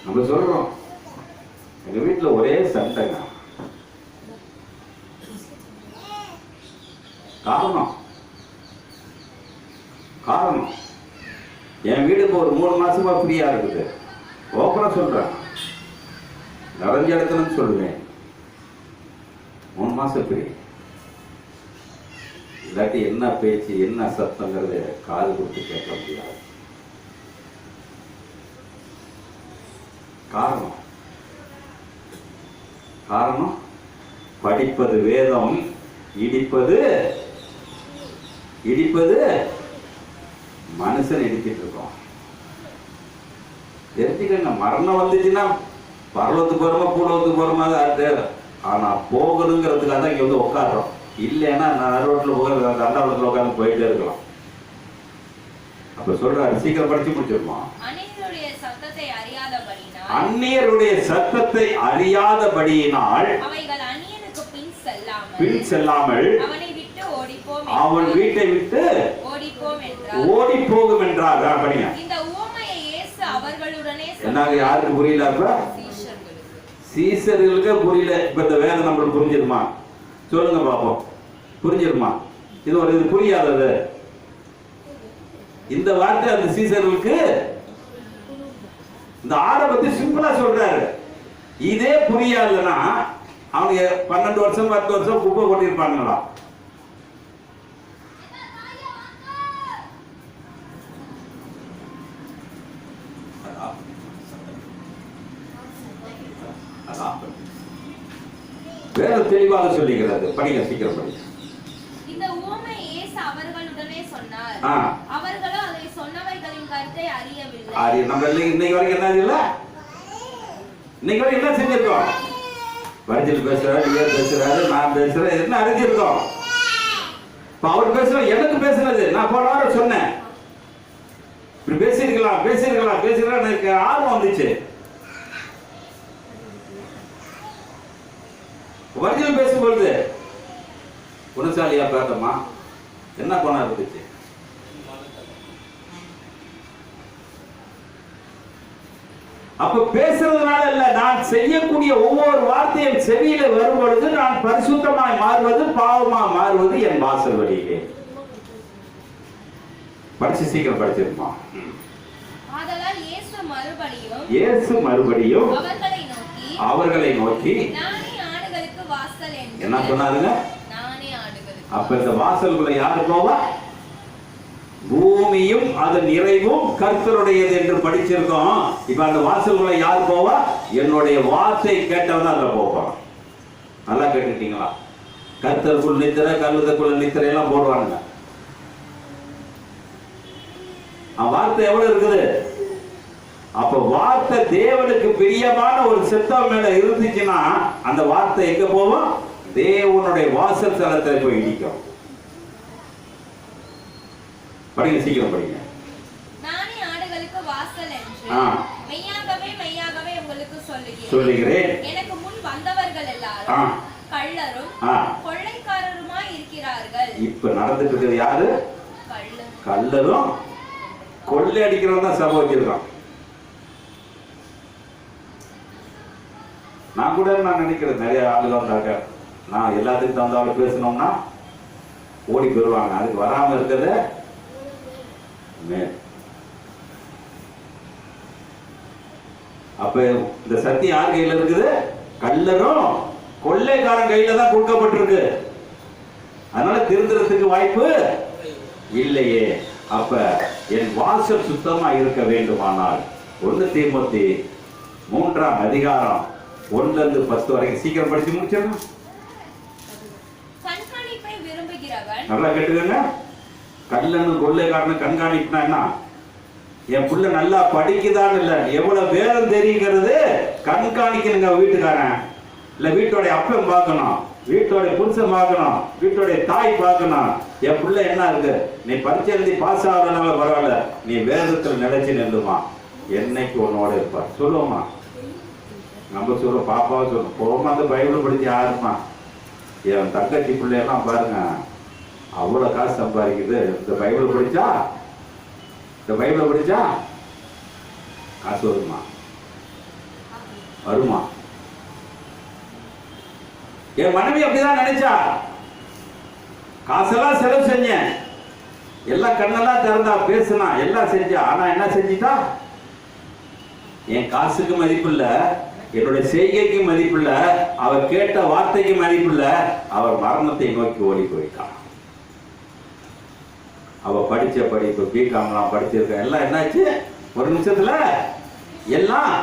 நம்ம சொல்றோம், எங்க வீட்டுல ஒரே சண்டைங்க. காரணம் என் வீடு இப்போ ஒரு 3 மாசமா ஃப்ரீயா இருக்குது. ஓப்பனா சொல்றேன், நிறைஞ்ச இடத்துலன்னு சொல்லுவேன். 3 மாசம் ஃப்ரீ. இல்லாட்டி என்ன பேச்சு என்ன சத்தங்கிறது காது கொடுத்து கேட்க முடியாது. காரணம் படிப்பது வேதம், இடிப்பது மனுஷன் இடிக்கிட்டு இருக்கோம். தெரிஞ்சுக்கங்க, மரணம் வந்துச்சுன்னா பரலத்துக்கு போறோமா பூலத்துக்கு போறோமா அது. ஆனா போகணுங்கிறதுக்காக தான் இங்க வந்து உட்காடுறோம். இல்லைன்னா நான் ரோட்ல போக அண்டாவளத்துல உட்காந்து போயிட்டே இருக்கலாம். அப்ப சொல்றாரு, சீக்கிரம் படிச்சு முடிச்சிருமா? அந்நியருடைய சத்தத்தை அறியாதபடியினால் பின் செல்லாமல் அவன் வீட்டை விட்டு ஓடி போகும் என்றார். படிங்க. என்ன யாருக்கு புரியல? அப்ப சீசர்களுக்கு புரியல. இப்ப இந்த வேதம் நம்மளுக்கு புரிஞ்சிருமா? சொல்லுங்க பாப்போம், புரிஞ்சிருமா? இது ஒரு இது புரியாதது. இந்த வார்த்தை அந்த சீசர்களுக்கு இந்த ஆடை பத்தி சிம்பிளா சொல்றாரு. இதே புரியாதுன்னா அவங்க 12 வருஷம் 10 வருஷம் குப்பை கொண்டிருப்பாங்களா? வேற தெளிவாக சொல்லிக்கிறது. படிங்க, சீக்கிரம் படிங்க. இந்த உவமை இயேசு அவர்களுடனே சொன்னார். அவர்களோ அதை சொன்னவைகளின் கருத்தை அறியவில்லை. நம்ம இன்னைக்கு வரைக்கும் என்ன இல்ல? இன்னைக்கு வரைக்கும் என்ன செஞ்சிருக்கோம்? வரிஜில் பேசுறாரு, இவர் பேசுறாரு, நான் பேசுறேன், என்ன அறிஞ்சிருக்கோம்? அவர் பேசுற எனக்கு பேசுனது நான் போன வாரம் சொன்னேன். இப்படி பேசிருக்கலாம் எனக்கு ஆர்வம் வந்துச்சு. வரிஜில் பேசும்பொழுது குணசாலியா பார்த்தோமா, என்ன குணம் இருந்துச்சு? அப்ப பேசுறதுனால இல்ல, நான் செய்யக்கூடிய ஒவ்வொரு வார்த்தையும் செவியில வரும் பொழுது நான் பரிசுத்தமாய் மாறுவது, பாவமா மாறுவது என் வாசல் வழியிலே. படிச்சு சீக்கிரம் படிச்சிருமா? இயேசு மறுபடியும் அவர்களை நோக்கி நானே ஆடுகளுக்கு வாசல் என்று. என்ன சொன்னாருங்க? நானே ஆடுகளுக்கு. அப்ப இந்த வாசல்குள்ள யாரு போவா? பூமியும் அது நிறைவும் கர்த்தருடையது என்று படிச்சிருக்கோம். இப்ப அந்த வாசல்குள்ள யார் போவா? என்னுடைய வார்த்தை கேட்டவன் அதுல போவான். நல்லா கேட்டுட்டீங்களா? கர்த்தருக்குள் நித்திரை, கல்லுக்குள்ள நித்திரை எல்லாம் போடுவானுங்க. வார்த்தை எவ்வளவு இருக்குது? அப்ப வார்த்தை தேவனுக்கு பிரியமான ஒரு சித்தம் மேல இருந்துச்சுன்னா அந்த வார்த்தை எங்க போவோம்? தேவனுடைய வாசல் தலத்தை போய் இடிக்கும். படிங்க, சீக்கிரம் படிங்க. நானே ஆடுகளுக்கு வாசல் என்று மெய்யாகவே மெய்யாகவே உங்களுக்கு சொல்லுகிறேன். எனக்கு முன் வந்தவர்கள் எல்லாரும் கள்ளரும் கொள்ளைக்காரருமாய் இருக்கிறார்கள். இப்ப நடந்துட்டு இருக்கிறது யாரு? கள்ளரும் கொள்ளை அடிக்கிறவன் தான் சபை வச்சிருக்கான். நான் கூட நினைக்கிறேன் நிறைய ஆளுங்க வந்தாங்க, நான் எல்லாத்துக்கும் தந்தாலும் பேசணும்னா ஓடி போயிருவாங்க. அதுக்கு வராம இருக்கிறத அப்ப இந்த சத்தியம் யார் கையில இருக்குது? கள்ளரும் கொள்ளைக்காரன் கையில தான் கொடுக்கப்பட்டிருக்கு. அதனால திருந்துறதுக்கு வாய்ப்பு இல்லையே. அப்ப என் வாசல் சுத்தமா இருக்க வேண்டுமானால் 1 தீமோத்தி 3ஆம் அதிகாரம் 1-10 வரைக்கும் சீக்கிரம் படிச்சு முடிச்சிடணும். கண்காணிப்பை விரும்புகிறவன், நல்லா கேட்டுக்கங்க, கள்ளனும் கொள்ளைக்காரனும் கண்காணிப்புனா என்ன? என் புள்ள நல்லா படிக்குதான்னு இல்ல, எவ்வளவு வேதம் தெரியுங்கிறது கண்காணிக்கணுங்க. வீட்டுக்காரன் இல்ல வீட்டோட அப்பன் பார்க்கணும், வீட்டோட புருஷன் பார்க்கணும், வீட்டோட தாய் பார்க்கணும். என் புள்ள என்ன இருக்கு, நீ பரிச்சை எழுதி பாஸ் ஆகறதுனால பரவாயில்ல, நீ வேதத்துல நிலைச்சு நின்றுமா, என்னைக்கு உன்னோட இருப்பார் சொல்லுவோமா? நம்ம சொல்லுவோம், பாப்பாவை சொல்லுவோம், போமா அந்த பைபிள் படிச்சு யாருமா? என் தங்கச்சி பிள்ளையெல்லாம் பாருங்க அவ்வளவு காசு சம்பாதிக்குது. இந்த பைபிள் படிச்சா காசு வருமா? வருமா? என் மனைவி அப்படிதான் நினைச்சா. காசெல்லாம் செலவு செஞ்சேன், எல்லாம் கண்ணெல்லாம் திறந்தா, பேசுனா, எல்லாம் செஞ்சா. ஆனா என்ன செஞ்சிட்டா? என் காசுக்கு மதிப்பு இல்ல, என்னுடைய செய்கைக்கு மதிப்பு இல்ல, அவர் கேட்ட வார்த்தைக்கு மதிப்பு இல்ல, அவர் மரணத்தை நோக்கி ஓடி போயிட்டான். அவ படிச்ச படிப்பு பிகாம்லாம் படிச்சிருக்க எல்லாம் என்னாச்சு? ஒரு நிமிஷத்துல எல்லாம்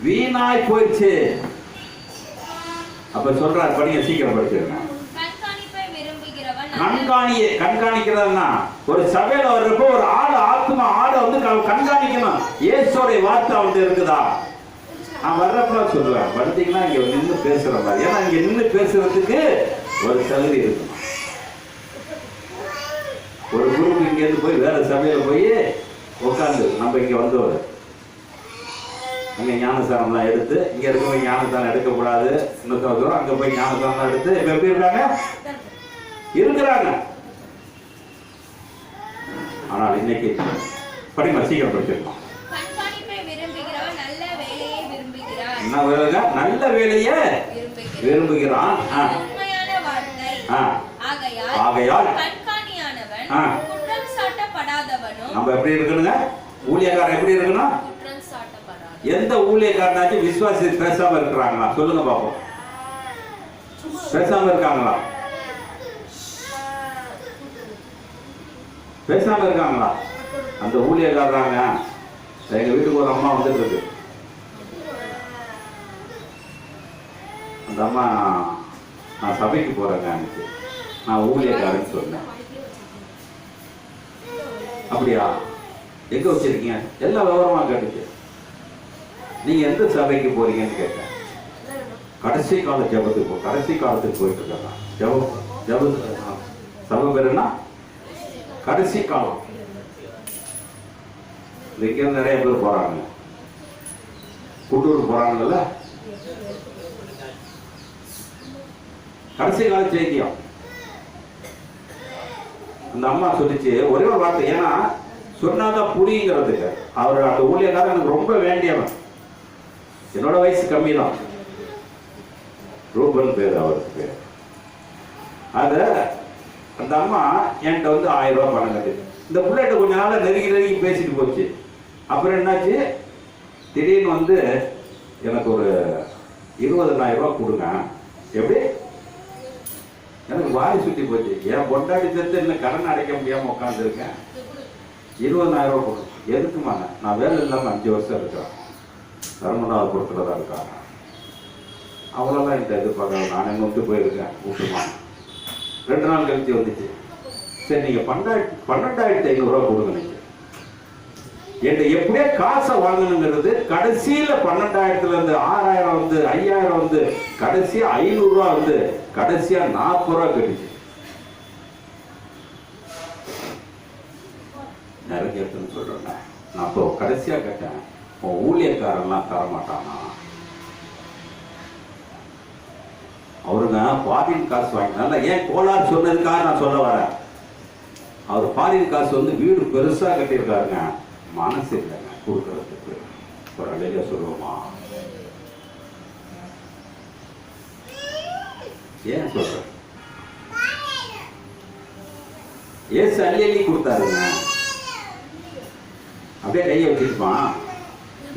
வீணாய் போயிடுச்சு. அப்ப சொல்றாரு, படிங்க, சீக்கிரம் படிச்சிருங்க. கண்காணிக்கிறதுனா ஒரு சபையில வர்றப்போ ஒரு ஆடு வந்து கண்காணிக்கணும். இயேசுவோட வார்த்தை வந்து இருக்குதா? நான் வர்றப்ப சொல்லுவேன், வந்தீங்கன்னா இங்க நின்று பேசுற மாதிரி. ஏன்னா இங்க நின்று பேசுறதுக்கு ஒரு தகுதி இருக்கணும். ஒரு குரூப் இங்க இருந்து போய் வேற சபையில போய் உட்காந்து நம்ம இங்க வந்தவர் அங்க ஞானஸ்தானம்லாம் எடுத்து, இங்க இருக்கவங்க ஞானஸ்தானம் எடுக்கக்கூடாது, இன்னொரு அங்க போய் ஞானஸ்தானம் எடுத்து எப்படி இருக்காங்க இருக்கிறாங்க. ஆனால் இன்னைக்கு படிமா, சீக்கிரம் படிச்சிருக்கோம். என்ன வேலைங்க? நல்ல வேலையை விரும்புகிறான். ஆகையால் நம்ம எப்படி இருக்கணுங்க? ஊழியக்காரன் எப்படி இருக்கணும்? எந்த ஊழியக்காரனாச்சும் விசுவாசி பேசாம இருக்கிறாங்களா? சொல்லுங்க பாப்போம். பேசாம இருக்காங்களா? பேசாம இருக்காங்களா? அந்த ஊழியக்காரங்க, எங்க வீட்டுக்கு ஒரு அம்மா வந்துட்டு இருக்கு. அந்த அம்மா, நான் சபைக்கு போறேங்க, நான் ஊழியக்காரன்னு சொன்னேன். அப்படியா, எங்க வச்சிருக்கீங்க? எல்லா விவரமா கேட்டுச்சு. நீங்க எந்த சபைக்கு போறீங்கன்னு கேட்டேன். கடைசி கால ஜபத்துக்கு கடைசி காலத்துக்கு போயிட்டு இருக்காங்க. ஜபத்துக்கு சபை பேருன்னா கடைசி காலம். இங்க நிறைய பேர் போறாங்க, குட்டூர் போறாங்கல்ல, கடைசி கால செய்தியம். அந்த அம்மா சொல்லிச்சு ஒரே ஒரு வார்த்தை, ஏன்னா சொன்னாதான் புரியுங்கிறதுக்கு. அவர் அந்த ஊழியக்காரன் எனக்கு ரொம்ப வேண்டியவன், என்னோட வயசு கம்மி தான், ரூபன் பேர் அவருக்கு பேர். அத அந்த அம்மா என்கிட்ட வந்து 1000 ரூபாய் பணம் கட்டு. இந்த பிள்ளைகிட்ட கொஞ்ச நாள் நெருங்கி பேசிட்டு போச்சு. அப்புறம் என்னாச்சு, திடீர்னு வந்து எனக்கு ஒரு 20,000 ரூபா கொடுங்க. எப்படி? எனக்கு வாரி சுற்றி போச்சு. என் பொண்டாடி சேர்த்து இன்னும் கடன் அடைக்க முடியாமல் உட்காந்துருக்கேன். 20,000 ரூபா கொடுங்க. எதுக்குமாங்க? நான் வேலை இல்லாமல் 5 வருஷம் இருக்கேன். தர்மநாத பொறுத்துல தான் இருக்காங்க. அவ்வளோதான் இந்த எதிர்பார்க்க. நான் எங்கே விட்டு போயிருக்கேன். விட்டுமா 2 நாள் கழிச்சு வந்துச்சு. சரி நீங்கள் 12,500 ரூபா கொடுங்க. நீங்கள் என்கிட்ட எப்படியே காசை வாங்கணுங்கிறது கடைசியில் 12,000லேருந்து 6,000 வந்து 5,000 வந்து கடைசியாக 500 ரூபா வந்து கடைசியாக 40 ரூபா கட்டுச்சு. நிறைய எடுத்துன்னு சொல்றேன். நான் இப்போ கடைசியாக கேட்டேன், உன் ஊழியக்காரெல்லாம் தரமாட்டானா? அவருங்க ஃபாரின் காசு வாங்கினால ஏன் கோளாறு சொன்னதுக்காக நான் சொல்ல வரேன். அவர் ஃபாரின் காசு வந்து வீடு பெருசா கட்டியிருக்காருங்க. மனசு இல்லைங்க கொடுக்கறதுக்கு. ஒரு அழகிய சொல்லுவோமா? ஏன் சொல்றேன்? ஏசு அள்ளி கொடுத்தாருங்க. அப்படியே கையை வச்சிருப்பான்.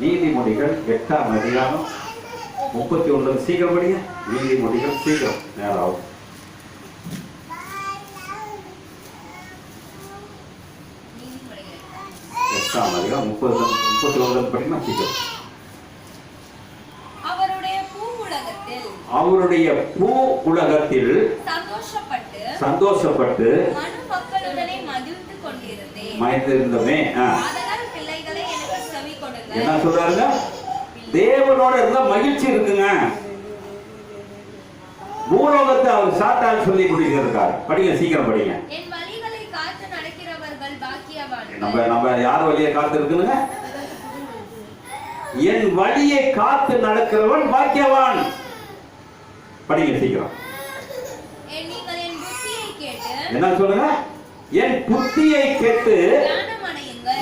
நீதிமொழிகள் 8ஆம் அதிகாரம் 31 சீக்கிரம் படிங்க. நீதிமொழிகள் சீக்கிரம் நேரம் ஆகும். 8ஆம் அதிகாரம் 31 படிமா சீக்கிரம். அவருடைய பூ உலகத்தில் சந்தோஷப்பட்டு மகிழ்ந்திருந்தமே. என்ன சொல்றாருங்க? தேவனோட இருந்தா மகிழ்ச்சி இருக்குங்க. பூலோகத்தை அவர் சாட்டால் சொல்லி குடிக்கிறார். படிங்க சீக்கிரம் படிங்க. நம்ம யார் வழியை காத்து இருக்குங்க? என் வழியை காத்து நடக்கிறவன் பாக்கியவான். படிங்க சீக்கிரம். என்ன சொல்லுங்க? என் புத்தியை கேட்டு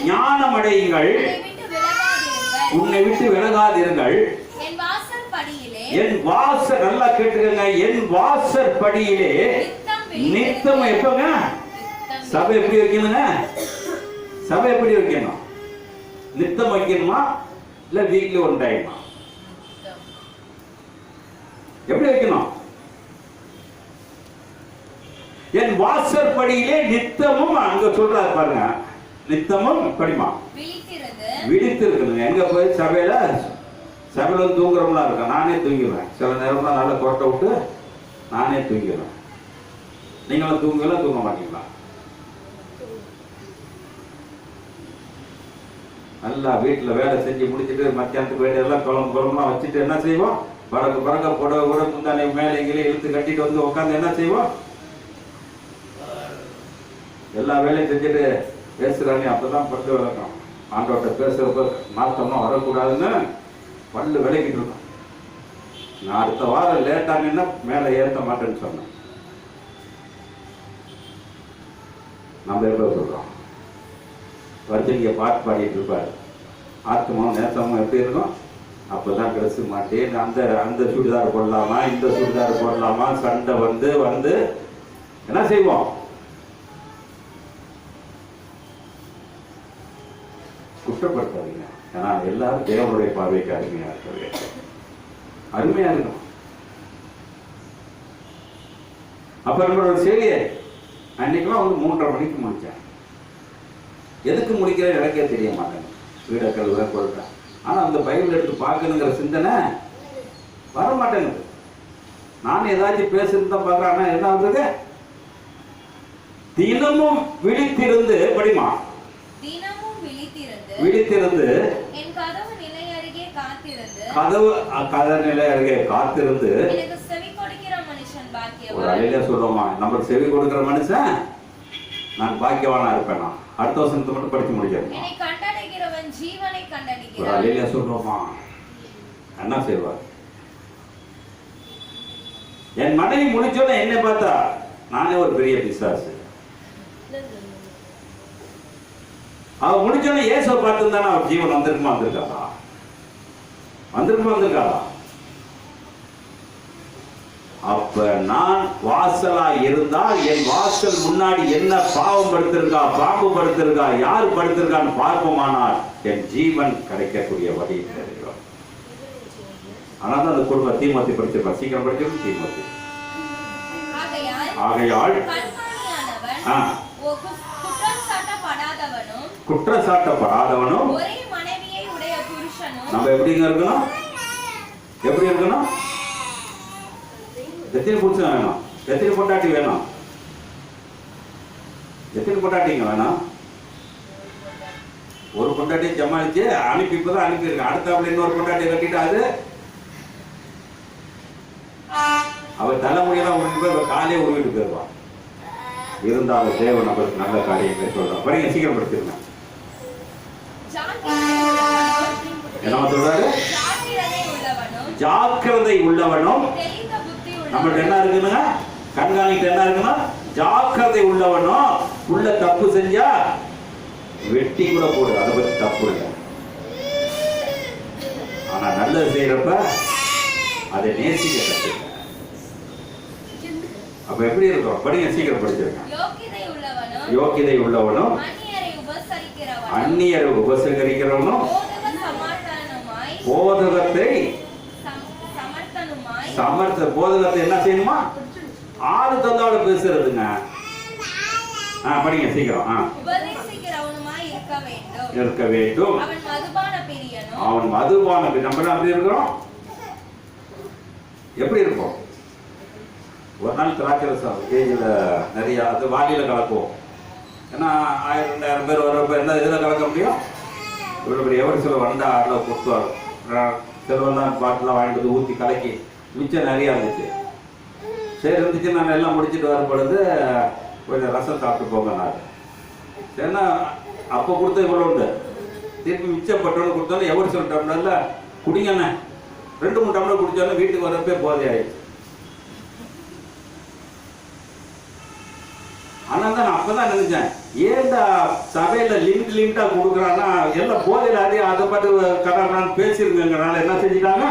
ஞானம் அடையுங்கள், உன்னை விட்டு விலகாதிருங்கள். என் வாசல் நல்லா கேட்டுக்கங்க. என் வாசல் படியிலே நித்தம். எப்பங்க சபை எப்படி வைக்கணுங்க? சபை எப்படி வைக்கணும்? நித்தம் வைக்கணுமா இல்ல வீக்லி ஒன் டைமா? எப்படி வைக்கணும்? என் வாசல் படியிலே நித்தமும். அங்க சொல்றாரு பாருங்க, நித்தமும் படிமா விழித்து இருக்கணுங்க. எங்க போய் சபையில தூங்குறவங்களா இருக்கேன். நானே தூங்கிடுவேன். சில நேரம்லாம் நல்லா கொட்டை விட்டு நானே தூங்கிடுவேன். நீங்களும் தூங்க மாட்டீங்களா? நல்லா வீட்டில் வேலை செஞ்சு முடிச்சுட்டு மத்தியானத்துக்கு வேண்டியதெல்லாம் குழம்புலாம் வச்சுட்டு என்ன செய்வோம்? பறக்க புடவை கூட முந்தானே மேலே எங்கேயே இழுத்து கட்டிட்டு வந்து உட்காந்து என்ன செய்வோம்? எல்லா வேலையும் செஞ்சுட்டு பேசுறாங்க. அப்பதான் பட்டு விளக்கம். ஆண்டோட்ட பேசுறப்ப நாத்தம்னா வரக்கூடாதுன்னு பல்லு விளக்கிட்டு இருக்கோம். நான் அடுத்த வாரம் லேட்டாங்கன்னா மேலே ஏற்ற மாட்டேன்னு சொன்னேன். நம்ம எப்போ சொல்றோம்? வர்ஜினிய பாட்டு பாடிட்டு இருப்பாரு. ஆத்மாவும் நேசமும் எப்படி இருக்கும்? அப்பதான் ட்ரெஸ் மாட்டி அந்த சுடிதார் போடலாமா, இந்த சுடிதார் போடலாமா, சண்டை வந்து என்ன செய்வோம்? குற்றப்படுத்தாதீங்க. ஏன்னா எல்லாரும் தேவனுடைய பார்வைக்கு அருமையா இருக்கிறது. அருமையா இருக்கும். அப்ப நம்மளோட செய்தியை அன்னைக்கெல்லாம் வந்து 3:30 மணிக்கு முடிச்சேன். எதுக்கு முடிக்கிற எனக்கே தெரிய மாட்டேன். வீடை கழுவ கொடுத்தேன். ஆனா அந்த பைபிள் எடுத்து பார்க்கணுங்கிற சிந்தனை வர மாட்டேங்குது. நான் ஏதாச்சும் பேசுறது தான் பார்க்கறேன். ஆனா என்ன ஆகுது? தினமும் விழித்திருந்து படிமா. விழித்திருந்து கதவு நிலை அருகே காத்திருந்து ஒரு அலையில சொல்றோமா, நம்ம செவி கொடுக்கிற மனுஷன் நான் பாக்கியவானா இருப்பேன். நான் அடுத்த வருஷத்தை மட்டும் படிச்சு முடிக்கிறேன். ஒரு அலையில சொல்றோமா, என்ன செய்வார்? என் மனைவி முடிச்சோன்னு என்னை பார்த்தா நானே ஒரு பெரிய பிசாசு. அவ முடிச்சோன்னு இயேசுவை பார்த்துருந்தானே அவர் ஜீவன் வந்திருக்காரா? அப்ப நான் வாசலா இருந்தால் என் வாசல் முன்னாடி என்ன பாவம் படுத்திருக்கா, பாம்பு படுத்திருக்கா, யார் படுத்திருக்கான்னு பார்ப்போமானால் என் ஜீவன் கிடைக்கக்கூடிய வழி தெரியும். ஆனால் தான் அந்த குடும்பம் தீமோத்தி படிச்சிருப்பான். சீக்கிரம் படிச்சிருக்கும் தீமோத்தி. ஆகையால் குற்றம் சாட்டப்படாதவனும் ஒரே மனைவியை உடைய புருஷனும். நம்ம எப்படிங்க இருக்கணும்? எப்படி இருக்கணும்? எத்தனை புருஷன் வேணும்? எத்தனை பொண்டாட்டி வேணும்? எத்தனை பொண்டாட்டிங்க வேணும்? ஒரு பொண்டாட்டியை சமாளிச்சு அனுப்பி இப்பதான் அனுப்பியிருக்கேன். அடுத்தாப்புல இன்னொரு பொண்டாட்டியை கட்டிட்டு அது அவர் தலைமுடியெல்லாம் உருவிட்டு போய் காலையே உருவிட்டு போயிருவான். இருந்தாலும் தேவன் அவருக்கு நல்ல காரியங்களை சொல்றான். படிங்க, சீக்கிரம் படிச்சிருங்க. என்ன சொல்றாரு? ஜாக்கிரதை உள்ளவனும். நம்மள்ட்ட என்ன இருக்குதுங்க? கண்காணிக்க என்ன இருக்குன்னா ஜாக்கிரதை உள்ளவனும். உள்ள தப்பு செஞ்சா வெட்டி கூட போடு, அதை பத்தி தப்பு இல்லை. ஆனா நல்லது செய்யறப்ப அதை நேசிக்க கற்றுக்க. அப்ப எப்படி இருக்கும்? படிங்க, சீக்கிரம் படிச்சிருக்கேன். யோக்கியதை உள்ளவனும் அந்நியரை உபசரிக்கிறவனும் போதகத்தை போதகத்தை என்ன செய்யணுமா? ஆளு தந்தாவோட பேசுறதுங்க. படிங்க சீக்கிரம். இருக்க வேண்டும். அவன் மதுபான நம்ம அப்படி இருக்கிறோம். எப்படி இருக்கும்? ஒரு நாள் திராட்சை ரசம் கேஜில் நிறைய அது வாலியில கலக்குவோம். ஏன்னா 1000-2000 பேர் வரப்ப என்ன இதில் கலக்க முடியும்? இவ்வளோ பெரிய எவர் சில வண்டா அதில் கொடுத்துவார். செல்வந்தான் பாட்டெலாம் வாங்கிட்டு வந்து ஊற்றி கலக்கி மிச்சம் நிறையா இருந்துச்சு. சரி இருந்துச்சு. நான் எல்லாம் முடிச்சுட்டு வரும் பொழுது கொஞ்சம் ரசம் சாப்பிட்டு போங்க. நான் சரின்னா அப்போ கொடுத்த இவ்வளோ உண்டு. திருப்பி மிச்சப்பட்டோன்னு கொடுத்தாலும் எவர் சில டம்ளர்ல குடிங்கண்ணே 2-3 டம்ளர் குடித்தாலும் வீட்டுக்கு வரப்பே போதை ஆயிடுச்சு. ஆனால் தான் நான் அப்பதான் நினைச்சேன், ஏன்டா சபையில லிமிட்டா கொடுக்குறான்னா எல்லாம் போதையில் அதிகம் அதை பார்த்து கடான்னு பேசிருக்கனால என்ன செஞ்சுட்டாங்க?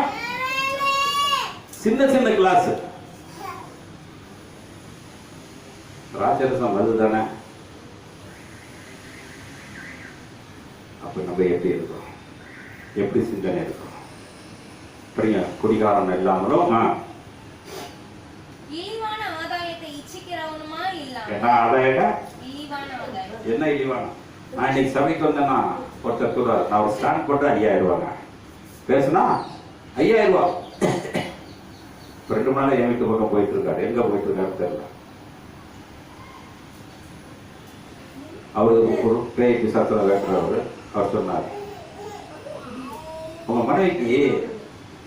சின்ன சின்ன கிளாஸ் ராஜரசம் மது தானே. அப்ப நம்ம எப்படி இருக்கோம்? எப்படி சிந்தனை இருக்கும்? அப்படிங்க. குடிகாரம் இல்லாமலும் என்ன ஆதாயம்? என்ன இழிவானம்? நான் இன்னைக்கு சபைக்கு வந்தேன்னா ஒருத்தர் சொல்றாரு, நான் ஒரு ஸ்டாண்ட் போட்டு 5000 ரூபாங்க பேசுனா 5000 ரூபா. 2 மணி நேரம் என் வீட்டு பக்கம் போயிட்டு இருக்காரு. எங்க போயிட்டு இருக்காரு தெரியல. அவருக்கு ஒரு பேய் பிசாத்துல வேட்டுறவர். அவர் சொன்னார், உங்க மனைவிக்கு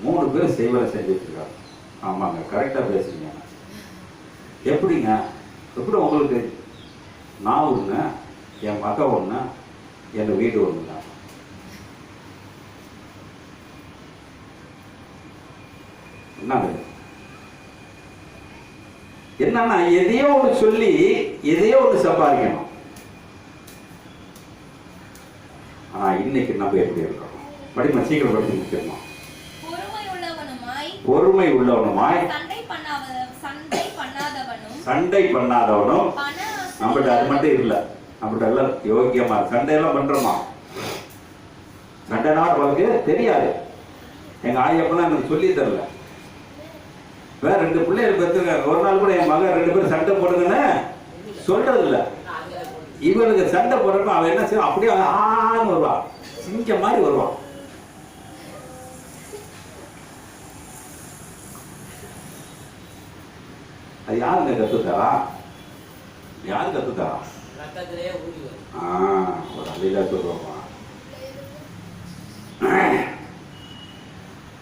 3 பேர் செய்வதை செஞ்சுட்டு இருக்காரு. ஆமாங்க, கரெக்டா பேசுறீங்க. எப்படிங்க? எப்படி உங்களுக்கு? நான் ஒண்ணு, என் மக ஒண்ணு, என் வீடு ஒண்ணுங்க. என்னன்னா எதையோ ஒன்று சொல்லி எதையோ ஒன்று சம்பாதிக்கணும். ஆனா இன்னைக்கு நம்ம எப்படி இருக்கோம்? படிமா, சீக்கிரம் படிச்சு முடிச்சிடணும். பொறுமை உள்ளவனுமாய் சண்டை பண்ணாதவனும். நம்மகிட்ட அது மட்டும் இல்லை, நம்மகிட்ட எல்லாம் யோக்கியமா சண்டையெல்லாம் பண்றோமா? சண்டைனா அவளுக்கு தெரியாது. எங்க ஆயப்பெல்லாம் எனக்கு சொல்லி தரல. வேற 2 பிள்ளைகள் பெற்றுருக்காங்க. ஒரு நாள் கூட என் மகன் 2 பேரும் சண்டை போடுங்கன்னு சொல்றது இல்லை. இவனுக்கு சண்டை போடுறப்ப அவன் என்ன செய்வான்? அப்படியே ஆன்னு வருவான், சிங்க மாதிரி வருவான். அது யாருங்க கத்துத்தரா? யாரு கத்துத்தரா? ஒரு அலையில சொல்லுவோமா?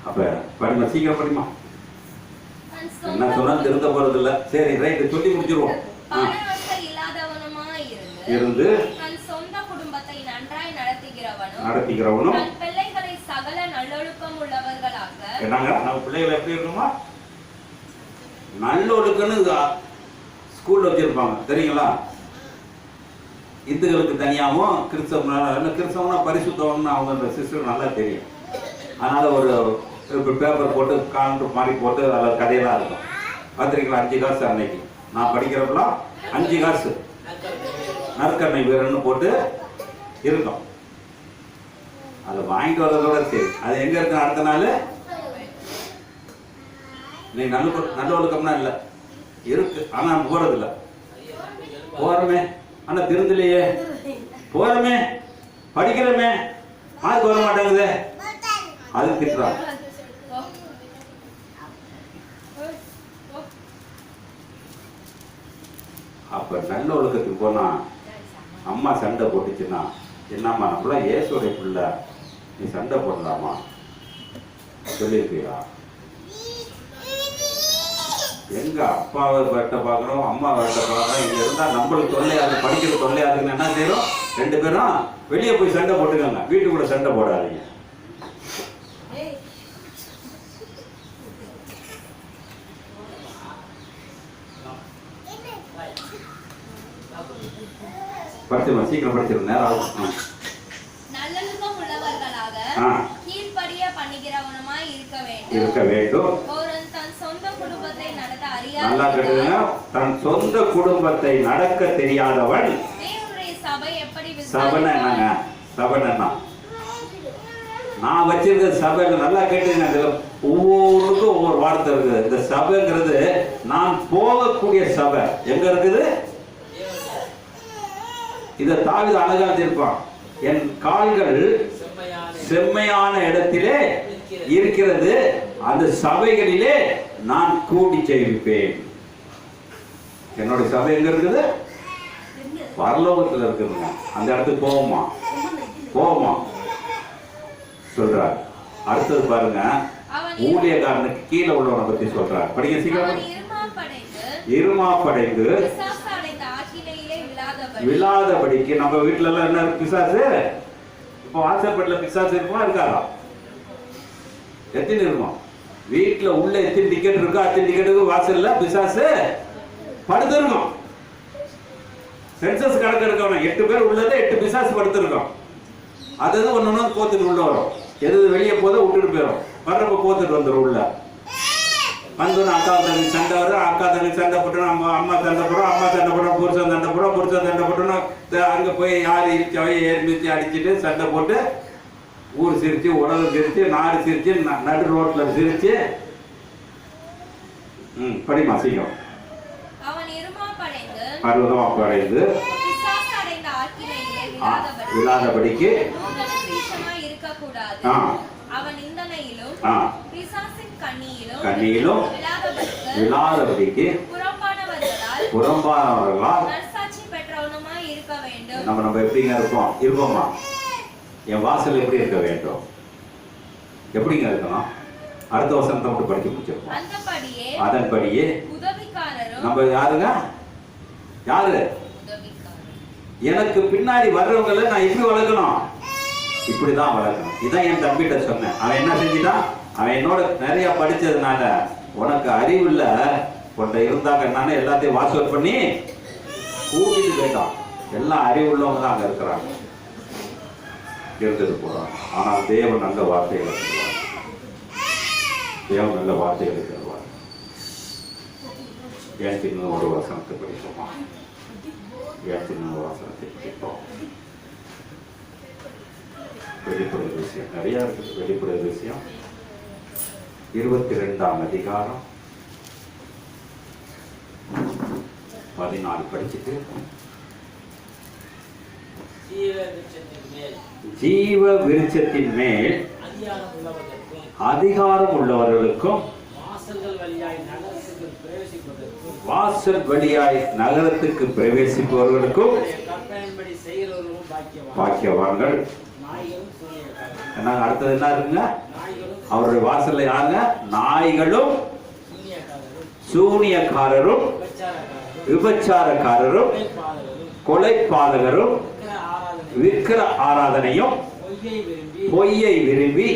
அப்ப படிமா, சீக்கிரம் படிமா. என்ன சொன்னாலும் திருந்த போறது இல்ல. சரி ரைட், சொல்லி முடிச்சிருவோம். இருந்து சொந்த குடும்பத்தை நன்றாய் நடத்துகிறவனும் பிள்ளைகளை சகல நல்லொழுக்கம் உள்ளவர்களாக. என்னங்க நம்ம பிள்ளைகளை எப்படி இருக்கணுமா? நல்லொழுக்கம்னு ஸ்கூல்ல வச்சிருப்பாங்க தெரியுங்களா? இந்துக்களுக்கு தனியாகவும் கிறிஸ்தவனா பரிசுத்தவன்னு அவங்க சிஸ்டர் நல்லா தெரியும். அதனால ஒரு பேப்பர் போட்டு காண்டு மாதிரி போட்டு அதில் கதையெல்லாம் இருக்கும். பார்த்துருக்கலாம். 5 காசு அன்னைக்கு நான் படிக்கிறப்பெல்லாம் 5 காசு நற்கண்ணை வீரன்னு போட்டு இருக்கும். அதை வாங்கிட்டு வரதோட சரி. அது எங்க இருக்கு? அடுத்த நாள் நீ நல்ல ஒழுக்கம்னா இல்லை இருக்கு, ஆனா போறது இல்லை. போறமே ஆனா திருந்தலையே, போறமே படிக்கிறமே மார்க் வர மாட்டேங்குது, அது திட்டுறான். அப்ப நல்ல ஒழுக்கத்துக்கு போனா அம்மா சண்டை போட்டுச்சுன்னா என்னம்மா நம்மளாம் ஏசுடைய பிள்ளை, நீ சண்டை போடலாமா சொல்லியிருப்பியா? எங்க அப்பாவை வேட்டை பார்க்குறோம், அம்மா வேட்டை பார்க்குறோம், இங்க இருந்தா நம்மளுக்கு தொல்லையாது, படிக்கிற தொல்லையாதுன்னு என்ன செய்யறோம்? 2 பேரும் வெளியே போய் சண்டை போட்டுக்கோங்க, வீட்டுக்குள்ள சண்டை போடாதீங்க. படிச்சிருவோம், சீக்கிரம் படிச்சிருவோம், நேரம் ஆகும். நல்லொழுக்கம் உள்ளவர்களாக கீழ்ப்படிய பண்ணுகிறவனுமாய் இருக்க வேண்டும். ஒருவன் தன் சொந்த குடும்பத்தை நடத்த நல்லா கேட்டுங்க, தன் சொந்த குடும்பத்தை நடக்க தெரியாதவன் தேவனுடைய சபை எப்படி சபைன்னா என்னங்க? சபைன்னா நான் வச்சிருக்க சபையில நல்லா கேட்டுங்க, ஒவ்வொருக்கும் ஒவ்வொரு வார்த்தை இருக்குது. இந்த சபைங்கிறது நான் போகக்கூடிய சபை எங்க இருக்குது? இதை தாவீது அழகா இருப்பான், என் கால்கள் செம்மையான இடத்திலே இருக்கிறது, அந்த சபைகளிலே நான் கூடி ஜெயிப்பேன். என்னுடைய சபை எங்க இருக்குது? பரலோகத்தில் இருக்குதுங்க. அந்த இடத்துக்கு போவோமா சொல்றார். அடுத்தது பாருங்க, ஊழியக்காரனுக்கு கீழே உள்ளவனை பத்தி சொல்றார். படிக்க சீக்கிரம். இருமாப்படைந்து விழாதபடிக்கு. நம்ம வீட்டுல எல்லாம் என்ன பிசாசு? இப்போ வாசப்பட்டில பிசாசு இருக்குமா இருக்காதா? எத்தனை இருக்கும் வீட்டுல? உள்ள எத்தனை டிக்கெட் இருக்கோ அத்தனை டிக்கெட்டுக்கு வாசல்ல பிசாசு படுத்திருக்கும். சென்சஸ் கணக்கு இருக்கணும், 8 பேர் உள்ளது 8 பிசாசு படுத்திருக்கோம். அது ஒண்ணு கோத்துட்டு உள்ள வரும், எது வெளியே போத விட்டுட்டு போயிடும், வர்றப்ப கோத்துட்டு வந்துடும். உள்ள வந்தோன்னு அக்கா தங்கி சண்டை வரும், அக்கா தங்கி சண்டை போட்டோம், அம்மா சண்டை போடுறோம், அம்மா சண்டை போடுறோம், புருஷன் சண்டை போடுறோம், புருஷன் சண்டை போட்டோன்னு அங்கே போய் யார் இடிச்சவை ஏற்மிச்சு அடிச்சுட்டு சண்டை போட்டு ஊர் சிரிச்சு, உடல் சிரிச்சு, நாடு சிரிச்சு, நடு ரோட்ல சிரிச்சு. படிமா சீக்கிரம். படைந்து விழாதபடிக்கு கண்ணியிலும் விழாதபடிக்கு புறம்பானவர்களால் நம்ம எப்படிங்க இருப்போமா? என் வாசல் எப்படி இருக்க வேண்டும்? எப்படிங்க இருக்கணும்? அடுத்த வசனத்தை மட்டும் படிக்க முடிச்சிருக்கோம். அதன்படியே நம்ம யாருங்க? யாரு? எனக்கு பின்னாடி வர்றவங்களை நான் எப்படி வளர்க்கணும்? இப்படிதான் வளர்க்கணும். இதான் என் தம்பிகிட்ட சொன்னேன். அவன் என்ன செஞ்சிட்டான்? அவன் என்னோட நிறைய படிச்சதுனால, உனக்கு அறிவு இல்ல கொண்ட இருந்தாங்கன்னா எல்லாத்தையும் வாசல் பண்ணி கூட்டிட்டு போயிட்டான். எல்லாம் அறிவு உள்ளவங்க தான் அங்க இருக்கிறாங்க, இருந்துட்டு போறாங்க. ஆனால் தேவன் நல்ல வார்த்தைகளை சொல்லுவார், தேவன் நல்ல வார்த்தைகளை சொல்லுவார். ஏன் ஒரு வசனத்தை படிப்போமா? ஏன் ஒரு வசனத்தை படிப்போம். வெளிப்படுற விஷயம் நிறைய இருக்குது. வெளிப்படுற விஷயம் 22ஆம் அதிகாரம் 14 படிச்சுட்டு, ஜீவ விருட்சத்தின் மேல் அதிகாரம் உள்ளவர்களுக்கும் வாசல் வழியாய் நகரத்துக்கு பிரவேசிப்பவர்களுக்கும் பாக்கியவான்கள். அடுத்தது என்ன இருக்குங்க? அவருடைய வாசல்ல யாருங்க? நாய்களும் சூனியக்காரரும் விபச்சாரக்காரரும் கொலைபாதகரும் விக்கிர ஆராதனையும் பொய்யை விரும்பி.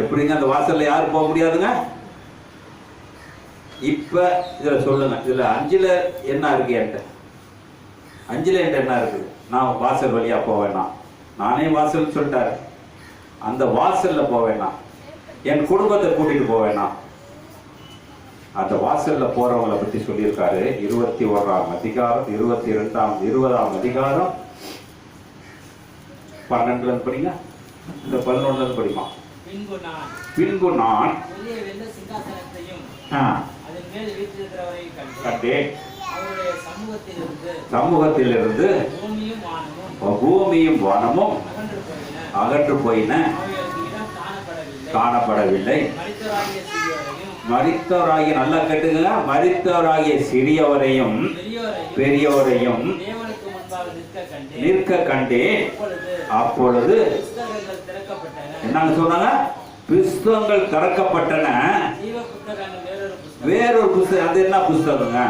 எப்படிங்க அந்த வாசல்ல யாரும் போக முடியாதுங்க? இப்ப இதுல சொல்லுங்க, இதுல 5ல என்ன இருக்கு? என்கிட்ட 5ல என்ன இருக்குது? நான் வாசல் வழியா போவேன்னா, நானே வாசல் சொல்லிட்டாரு, அந்த வாசல்ல போவேன்னா, என் குடும்பத்தை கூட்டிட்டு போவேன்னா, அந்த வாசல்ல போறவங்களை பத்தி சொல்லியிருக்காரு. 21ஆம் அதிகாரம் 20ஆம் அதிகாரம் 12 படிங்க, இந்த 11 படிமா. பின்பு நான் பெரிய வெள்ள சிங்காசனத்தையும் ஆ, அதன் மேல் வீற்றிருக்கிறவரை கண்டேன். அவருடைய சமூகத்திலிருந்து சமூகத்திலிருந்து பூமியும் வானமும் பூமியும் வானமும் அகன்று போயின. அகன்று போயின, அவைகளுக்கு இடம் காணப்படவில்லை. காணப்படவில்லை. மரித்தோராகிய சிறியோரையும் மரித்தவராகிய, நல்லா கேட்டுங்க, மரித்தவராகிய சிறியவரையும் பெரியோரையும் பெரியவரையும் தேவனுக்கு முன்பாக நிற்க நிற்க கண்டேன். அப்பொழுது அப்பொழுது புஸ்தகங்கள் திறக்கப்பட்டன. என்னன்னு சொன்னாங்க? புஸ்தகங்கள் திறக்கப்பட்டன. ஜீவ புத்தகங்கள் வேறொரு புஸ்தகம். வேறொரு புஸ்தகம். அது என்ன புஸ்தகங்க?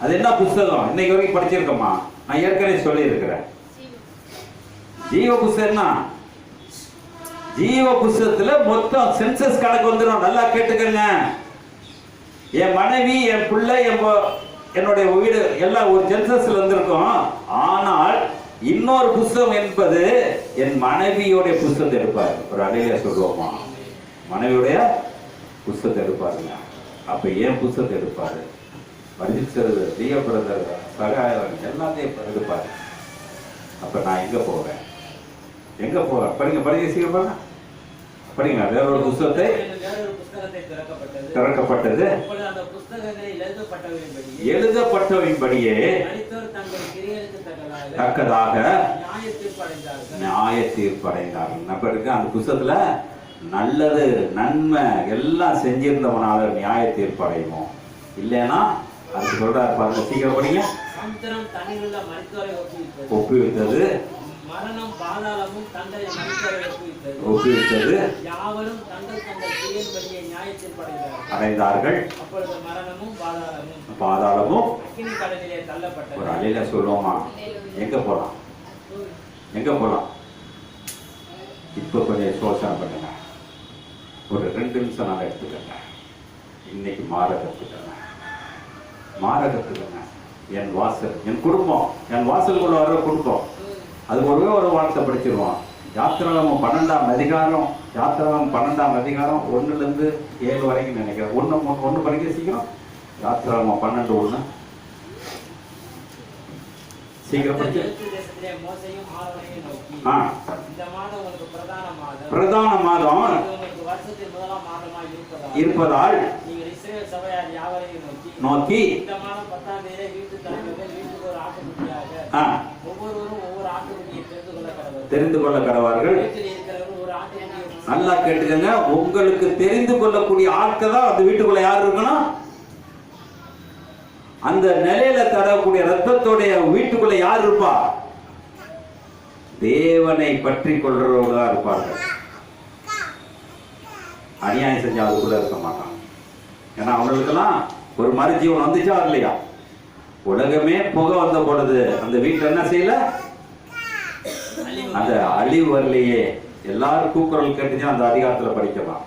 அது என்ன புஸ்தகம்? இன்னைக்கு வரைக்கும் படிச்சிருக்கோமா? நான் ஏற்கனவே சொல்லி இருக்கிறேன். ஜீவ புஸ்தகம்னா, ஜீவ புஸ்தகத்துல மொத்தம் சென்சஸ் கணக்கு வந்துடும். நல்லா கேட்டுக்கங்க. என் மனைவி, என் பிள்ளை, என்னுடைய வீடு எல்லாம் ஒரு சென்சஸ்ல வந்திருக்கும். ஆனால் இன்னொரு புஸ்தகம் என்பது என் மனைவியோடைய புஸ்தகத்தை எடுப்பார். ஒரு அடையில சொல்லுவோமா? மனைவியுடைய புஸ்தகத்தை எடுப்பாருங்க. அப்ப ஏன் புஸ்தகத்தை எடுப்பாரு? படிச்சது தீய பிரதர் சகாயம் எல்லாத்தையும் எடுப்பாரு. அப்ப நான் எங்க போவேன்? எங்க போவேன்? படிங்க படிங்க, சீக்கிரம் பாருங்க, படிங்க. வேறொரு புஸ்தகத்தை வேறொரு புஸ்தகத்தை திறக்கப்பட்டது. அப்பொழுது அந்த புஸ்தகங்களில் எழுதப்பட்டவைன்படியே மரித்தோர் தங்கள் கிரியைகளுக்கு தக்கதாக நியாய தீர்ப்படைந்தார்கள். நபருக்கு அந்த புஸ்தகத்துல நல்லது நன்மை எல்லாம் செஞ்சிருந்தவனால நியாய தீர்ப்படைவோம். இல்லைன்னா அதுக்கு சொல்றாரு பாருங்க, சீக்கிரம் படிங்க. சமுத்திரம் தண்ணீருள்ள மரித்தோரை ஒப்புவித்தது. மரணம் பாதாளமும் தங்களை மரித்தோரை ஒப்புவித்தது. யாவரும் தங்கள் தங்கள் கிரியைகளின்படியே நியாய தீர்ப்படைந்தார்கள். அடைந்தார்கள். அப்பொழுது மரணமும் பாதாளமும் அக்கினி கடலிலே தள்ளப்பட்டது. ஒரு அலையில சொல்லுவோமா? எங்க போலாம்? எங்க போலாம்? இப்ப கொஞ்சம் யோசனை பண்ணுங்க. ஒரு 2 நிமிஷம் நான் எடுத்துக்கங்க. இன்னைக்கு மாற கத்துக்கங்க. என் வாசல், என் குடும்பம், என் வாசலுக்குள்ள வர்ற குடும்பம், அது ஒரே ஒரு வார்த்தை படிச்சிருவோம். யாத்திராகமம் 12ஆம் அதிகாரம், யாத்திராகமம் 12ஆம் அதிகாரம் 1லிருந்து 7 வரைக்கும் நினைக்கிறேன். ஒன்று படிக்க சீக்கிரம். யாத்திராகமம் 12:1 சீக்கிரம் படிச்சு. மோசேயும் ஆரோனையும் நோக்கி, இந்த மாதம் உங்களுக்கு பிரதான மாதம் உங்களுக்கு வருஷத்தின் முதலாம் மாதமாய் இருப்பதால் நீங்கள் இஸ்ரவேல் சபையார் யாவரையும் நோக்கி இந்த மாதம் 10ஆம் தேதியிலே வீட்டு தலைவர்கள் வீட்டுக்கு ஒரு ஆட்டுக்குட்டியாக ஒவ்வொருவரும் ஒவ்வொரு ஆட்டுக்குட்டியை தெரிந்து கொள்ள கடவார்கள். வீட்டில் இருக்கிறவர்கள் ஒரு ஆட்டுக்குட்டியை. நல்லா கேட்டுக்கங்க. உங்களுக்கு தெரிந்து கொள்ளக்கூடிய ஆட்கள் தான் அந்த வீட்டுக்குள்ள யார் இருக்கணும்? அந்த நிலையில தரக்கூடிய ரத்தத்தோடைய வீட்டுக்குள்ள யார் இருப்பா? தேவனை பற்றி கொள்றவர்களா இருப்பார்கள். அநியாயம் செஞ்சா அதுக்குள்ள இருக்க மாட்டாங்க. ஏன்னா அவங்களுக்கெல்லாம் ஒரு மறுஜீவன் வந்துச்சா இல்லையா? உலகமே புகை வந்த பொழுது அந்த வீட்டுல என்ன செய்யல? அந்த அழிவு வரலையே. எல்லாரும் கூக்குரல் கேட்டுச்சு. அந்த அதிகாரத்துல படிக்கலாம்.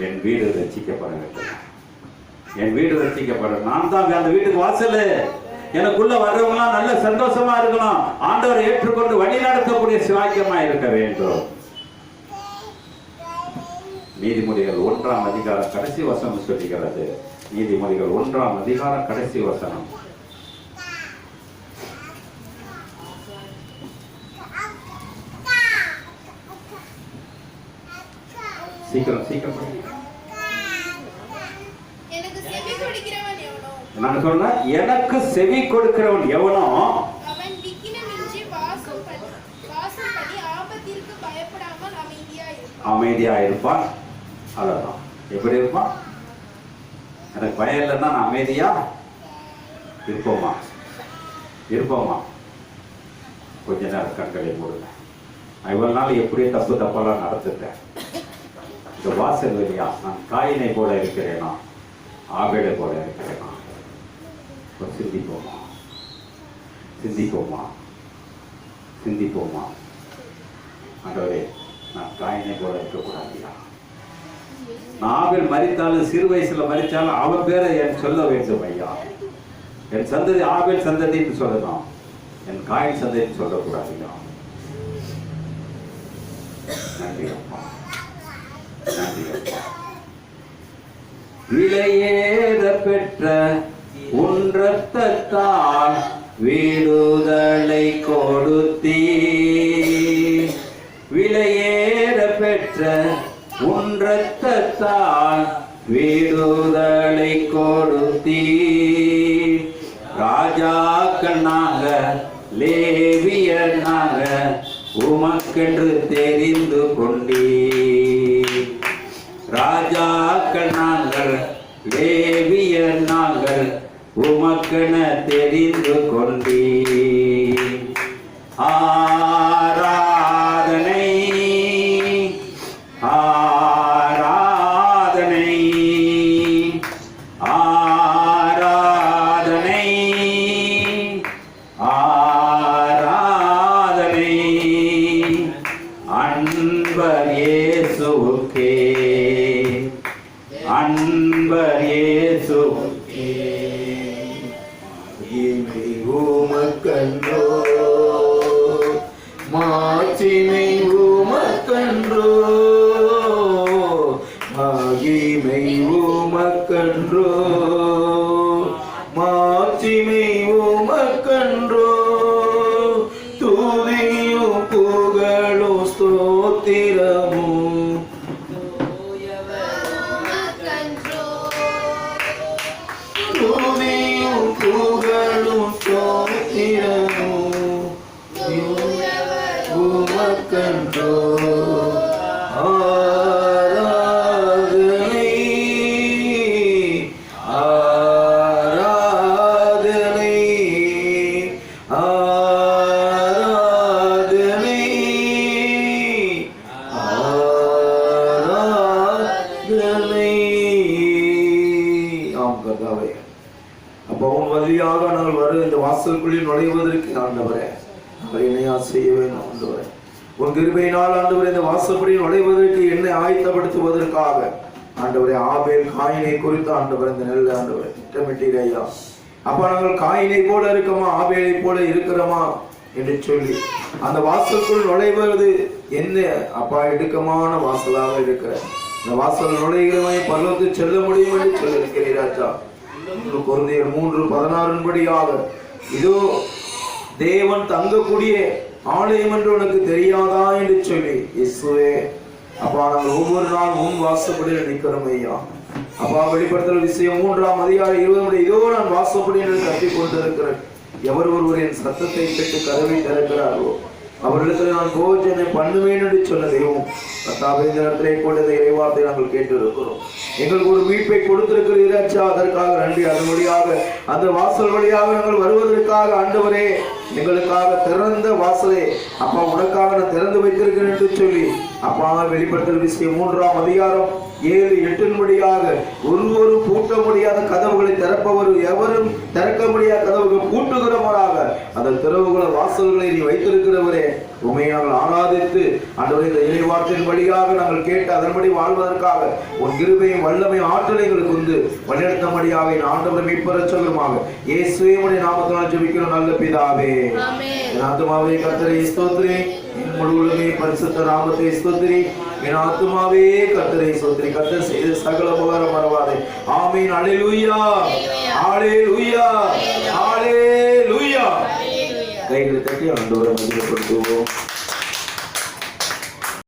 என் வீடு ரட்சிக்கப்பட வேண்டும், என் வீடு ரட்சிக்கப்பட. நான் தான் அந்த வீட்டுக்கு வாசல். எனக்குள்ள வர்றவங்களாம் நல்ல சந்தோஷமா இருக்கணும். ஆண்டவரை ஏற்றுக்கொண்டு வழி நடத்தக்கூடிய சிவாக்கியமா இருக்க வேண்டும். நீதிமொழிகள் 1ஆம் அதிகாரம் கடைசி வசனம் சொல்லுகிறது. நீதிமொழிகள் 1ஆம் அதிகாரம் கடைசி வசனம். சீக்கிரம் சீக்கிரம். நான் சொல்ல, எனக்கு செவி கொடுக்கிறவன் எவனோ அமைதியா இருப்பான். அதான் எப்படி இருப்பான்? எனக்கு பயம் இல்லைன்னா நான் அமைதியா இருப்போமா? கொஞ்ச நேரம் கண்களை மூடுங்க. நான் இவ்வளவு நாள் எப்படியே தப்பெல்லாம் நடந்துட்டேன். இந்த வாசல் வழியா நான் காயினை போல இருக்கிறேனா, ஆபேலை போல இருக்கிறேனா? சிந்திப்போமா. ஆண்டவரே, நான் காயினை போல இருக்கக்கூடாதியா? நான் ஆபேல் மரித்தாலும், சிறு வயசுல மரித்தாலும் அவன் பேரை என் சொல்ல வேண்டும் ஐயா. என் சந்ததி ஆபேல் சந்ததின்னு சொல்லணும், என் காயின் சந்ததின்னு சொல்லக்கூடாதுயா. நன்றி அப்பா, நன்றி அப்பா. விலையேற பெற்ற உன் இரத்தத்தால் விடுதலை கொடுத்தீர். விலையேற இரத்தத்தால் விடுதலை கொடுத்தீர். ராஜாக்கள் நாங்க, லேவியர் நாங்க, உமக்கென்று தெரிந்து கொண்டீர். ராஜாக்கள் நாங்கள், லேவியர் நாங்கள், உமக்கென தெரிந்து கொண்டீர். ஆராதனை ஆராதனை ஆராதனை ஆராதனை அன்பர் இயேசுவுக்கே, அன்பர் இயேசுவுக்கே. உமக்கன்றோ மாட்சிமை, உமக்கன்றோ மகிமை, உமக்கன்றோ மாட்சிமை, உமக்கன்றோ துதியும் புகழும் ஸ்தோத்திரமும் துதியும் புகழும் ஸ்தோத்திரமும் உமக்கன்றோ. ஆராதனை ஆராதனை ஆராதனை ஆராதனை. ஆம் கர்த்தாவே, அப்போ உன் வழியாக நாங்கள் வர இந்த வாசலுக்குள்ளில் நுழைவதற்கு ஆண்டவரே என்னை செய்ய வேண்டும் ஆண்டவரே. உன் கிருபையினால் ஆண்டவரே இந்த வாசப்படி நுழைவதற்கு என்னை ஆயத்தப்படுத்துவதற்காக ஆண்டவரே ஆபேல் காயினை குறித்து ஆண்டவர் இந்த நெல் ஆண்டவரே திட்டமிட்டீர் ஐயா. அப்ப நாங்கள் காயினை போல இருக்கமா, ஆபேலை போல இருக்கிறோமா என்று சொல்லி அந்த வாசலுக்குள் நுழைவது என்ன அப்பா இடுக்கமான வாசலாக இருக்கிற இந்த வாசல் நுழைகிறவனை பரலோகத்துக்கு செல்ல முடியும் என்று சொல்லியிருக்கிறீர் ராஜா. கொரிந்தியர் 3:16 படியாக இதோ தேவன் தங்கக்கூடிய ஆலயம் என்று உனக்கு தெரியாதா என்று சொல்லி இயேசுவே அப்பா நாங்கள் ஒவ்வொரு நாள் உன் வாசப்படியில் நிற்கிறோம் ஐயா. அப்பா வெளிப்படுத்தல் விஷயம் 3ஆம் அதிகாரம் 20 இதோ நான் வாசப்படி என்று கட்டிக் கொண்டிருக்கிறேன். எவர் ஒருவர் என் சத்தத்தை கேட்டு கதவை திறக்கிறாரோ அவரிடத்தில் நான் போஜனை பண்ணுவேன் என்று சொன்ன தெய்வம் கர்த்தாவே இந்த இடத்திலே கொண்ட இறைவார்த்தை நாங்கள் கேட்டு இருக்கிறோம். எங்களுக்கு ஒரு மீட்பை கொடுத்திருக்கிறீராச்சா, அதற்காக நன்றி. அதன் வழியாக அந்த வாசல் வழியாக நாங்கள் வருவதற்காக ஆண்டவரே எங்களுக்காக திறந்த வாசலே அப்பா உனக்காக நான் திறந்து வைத்திருக்கிறேன் என்று சொல்லி அப்பா வெளிப்படுத்தல் விஷயம் 3ஆம் அதிகாரம் 7-8 படியாக ஒருவரும் பூட்ட முடியாத கதவுகளை திறப்பவர் எவரும் திறக்க முடியாத கதவுகள் பூட்டுகிறவராக அந்த திறவுகளை வாசல்களை நீ வைத்திருக்கிறவரே உண்மையை நாங்கள் ஆராதித்து ஆண்டவரே இந்த இறைவார்த்தையின் வழியாக நாங்கள் கேட்டு அதன்படி வாழ்வதற்காக உன் கிருபையும் வல்லமை ஆற்றலை எங்களுக்கு வந்து வழிநடத்தபடியாக என் ஆண்டவரை மீட்பர் ரட்சகருமாக இயேசுவே உம்முடைய நாமத்தினால் ஜெபிக்கிறோம் நல்ல பிதாவே. என் ஆத்துமாவே கர்த்தரை ஸ்தோத்திரி, என் முழு உள்ளமே பரிசுத்த நாமத்தை ஸ்தோத்திரி. என் ஆத்துமாவே கர்த்தரை ஸ்தோத்திரி, கர்த்தர் செய்த சகல உபகாரம் மறவாதே. ஆமென். அல்லேலூயா அல்லேலூயா அல்லேலூயா. கைகளை தட்டி ஆண்டவரை மகிமைப்படுத்துவோம்.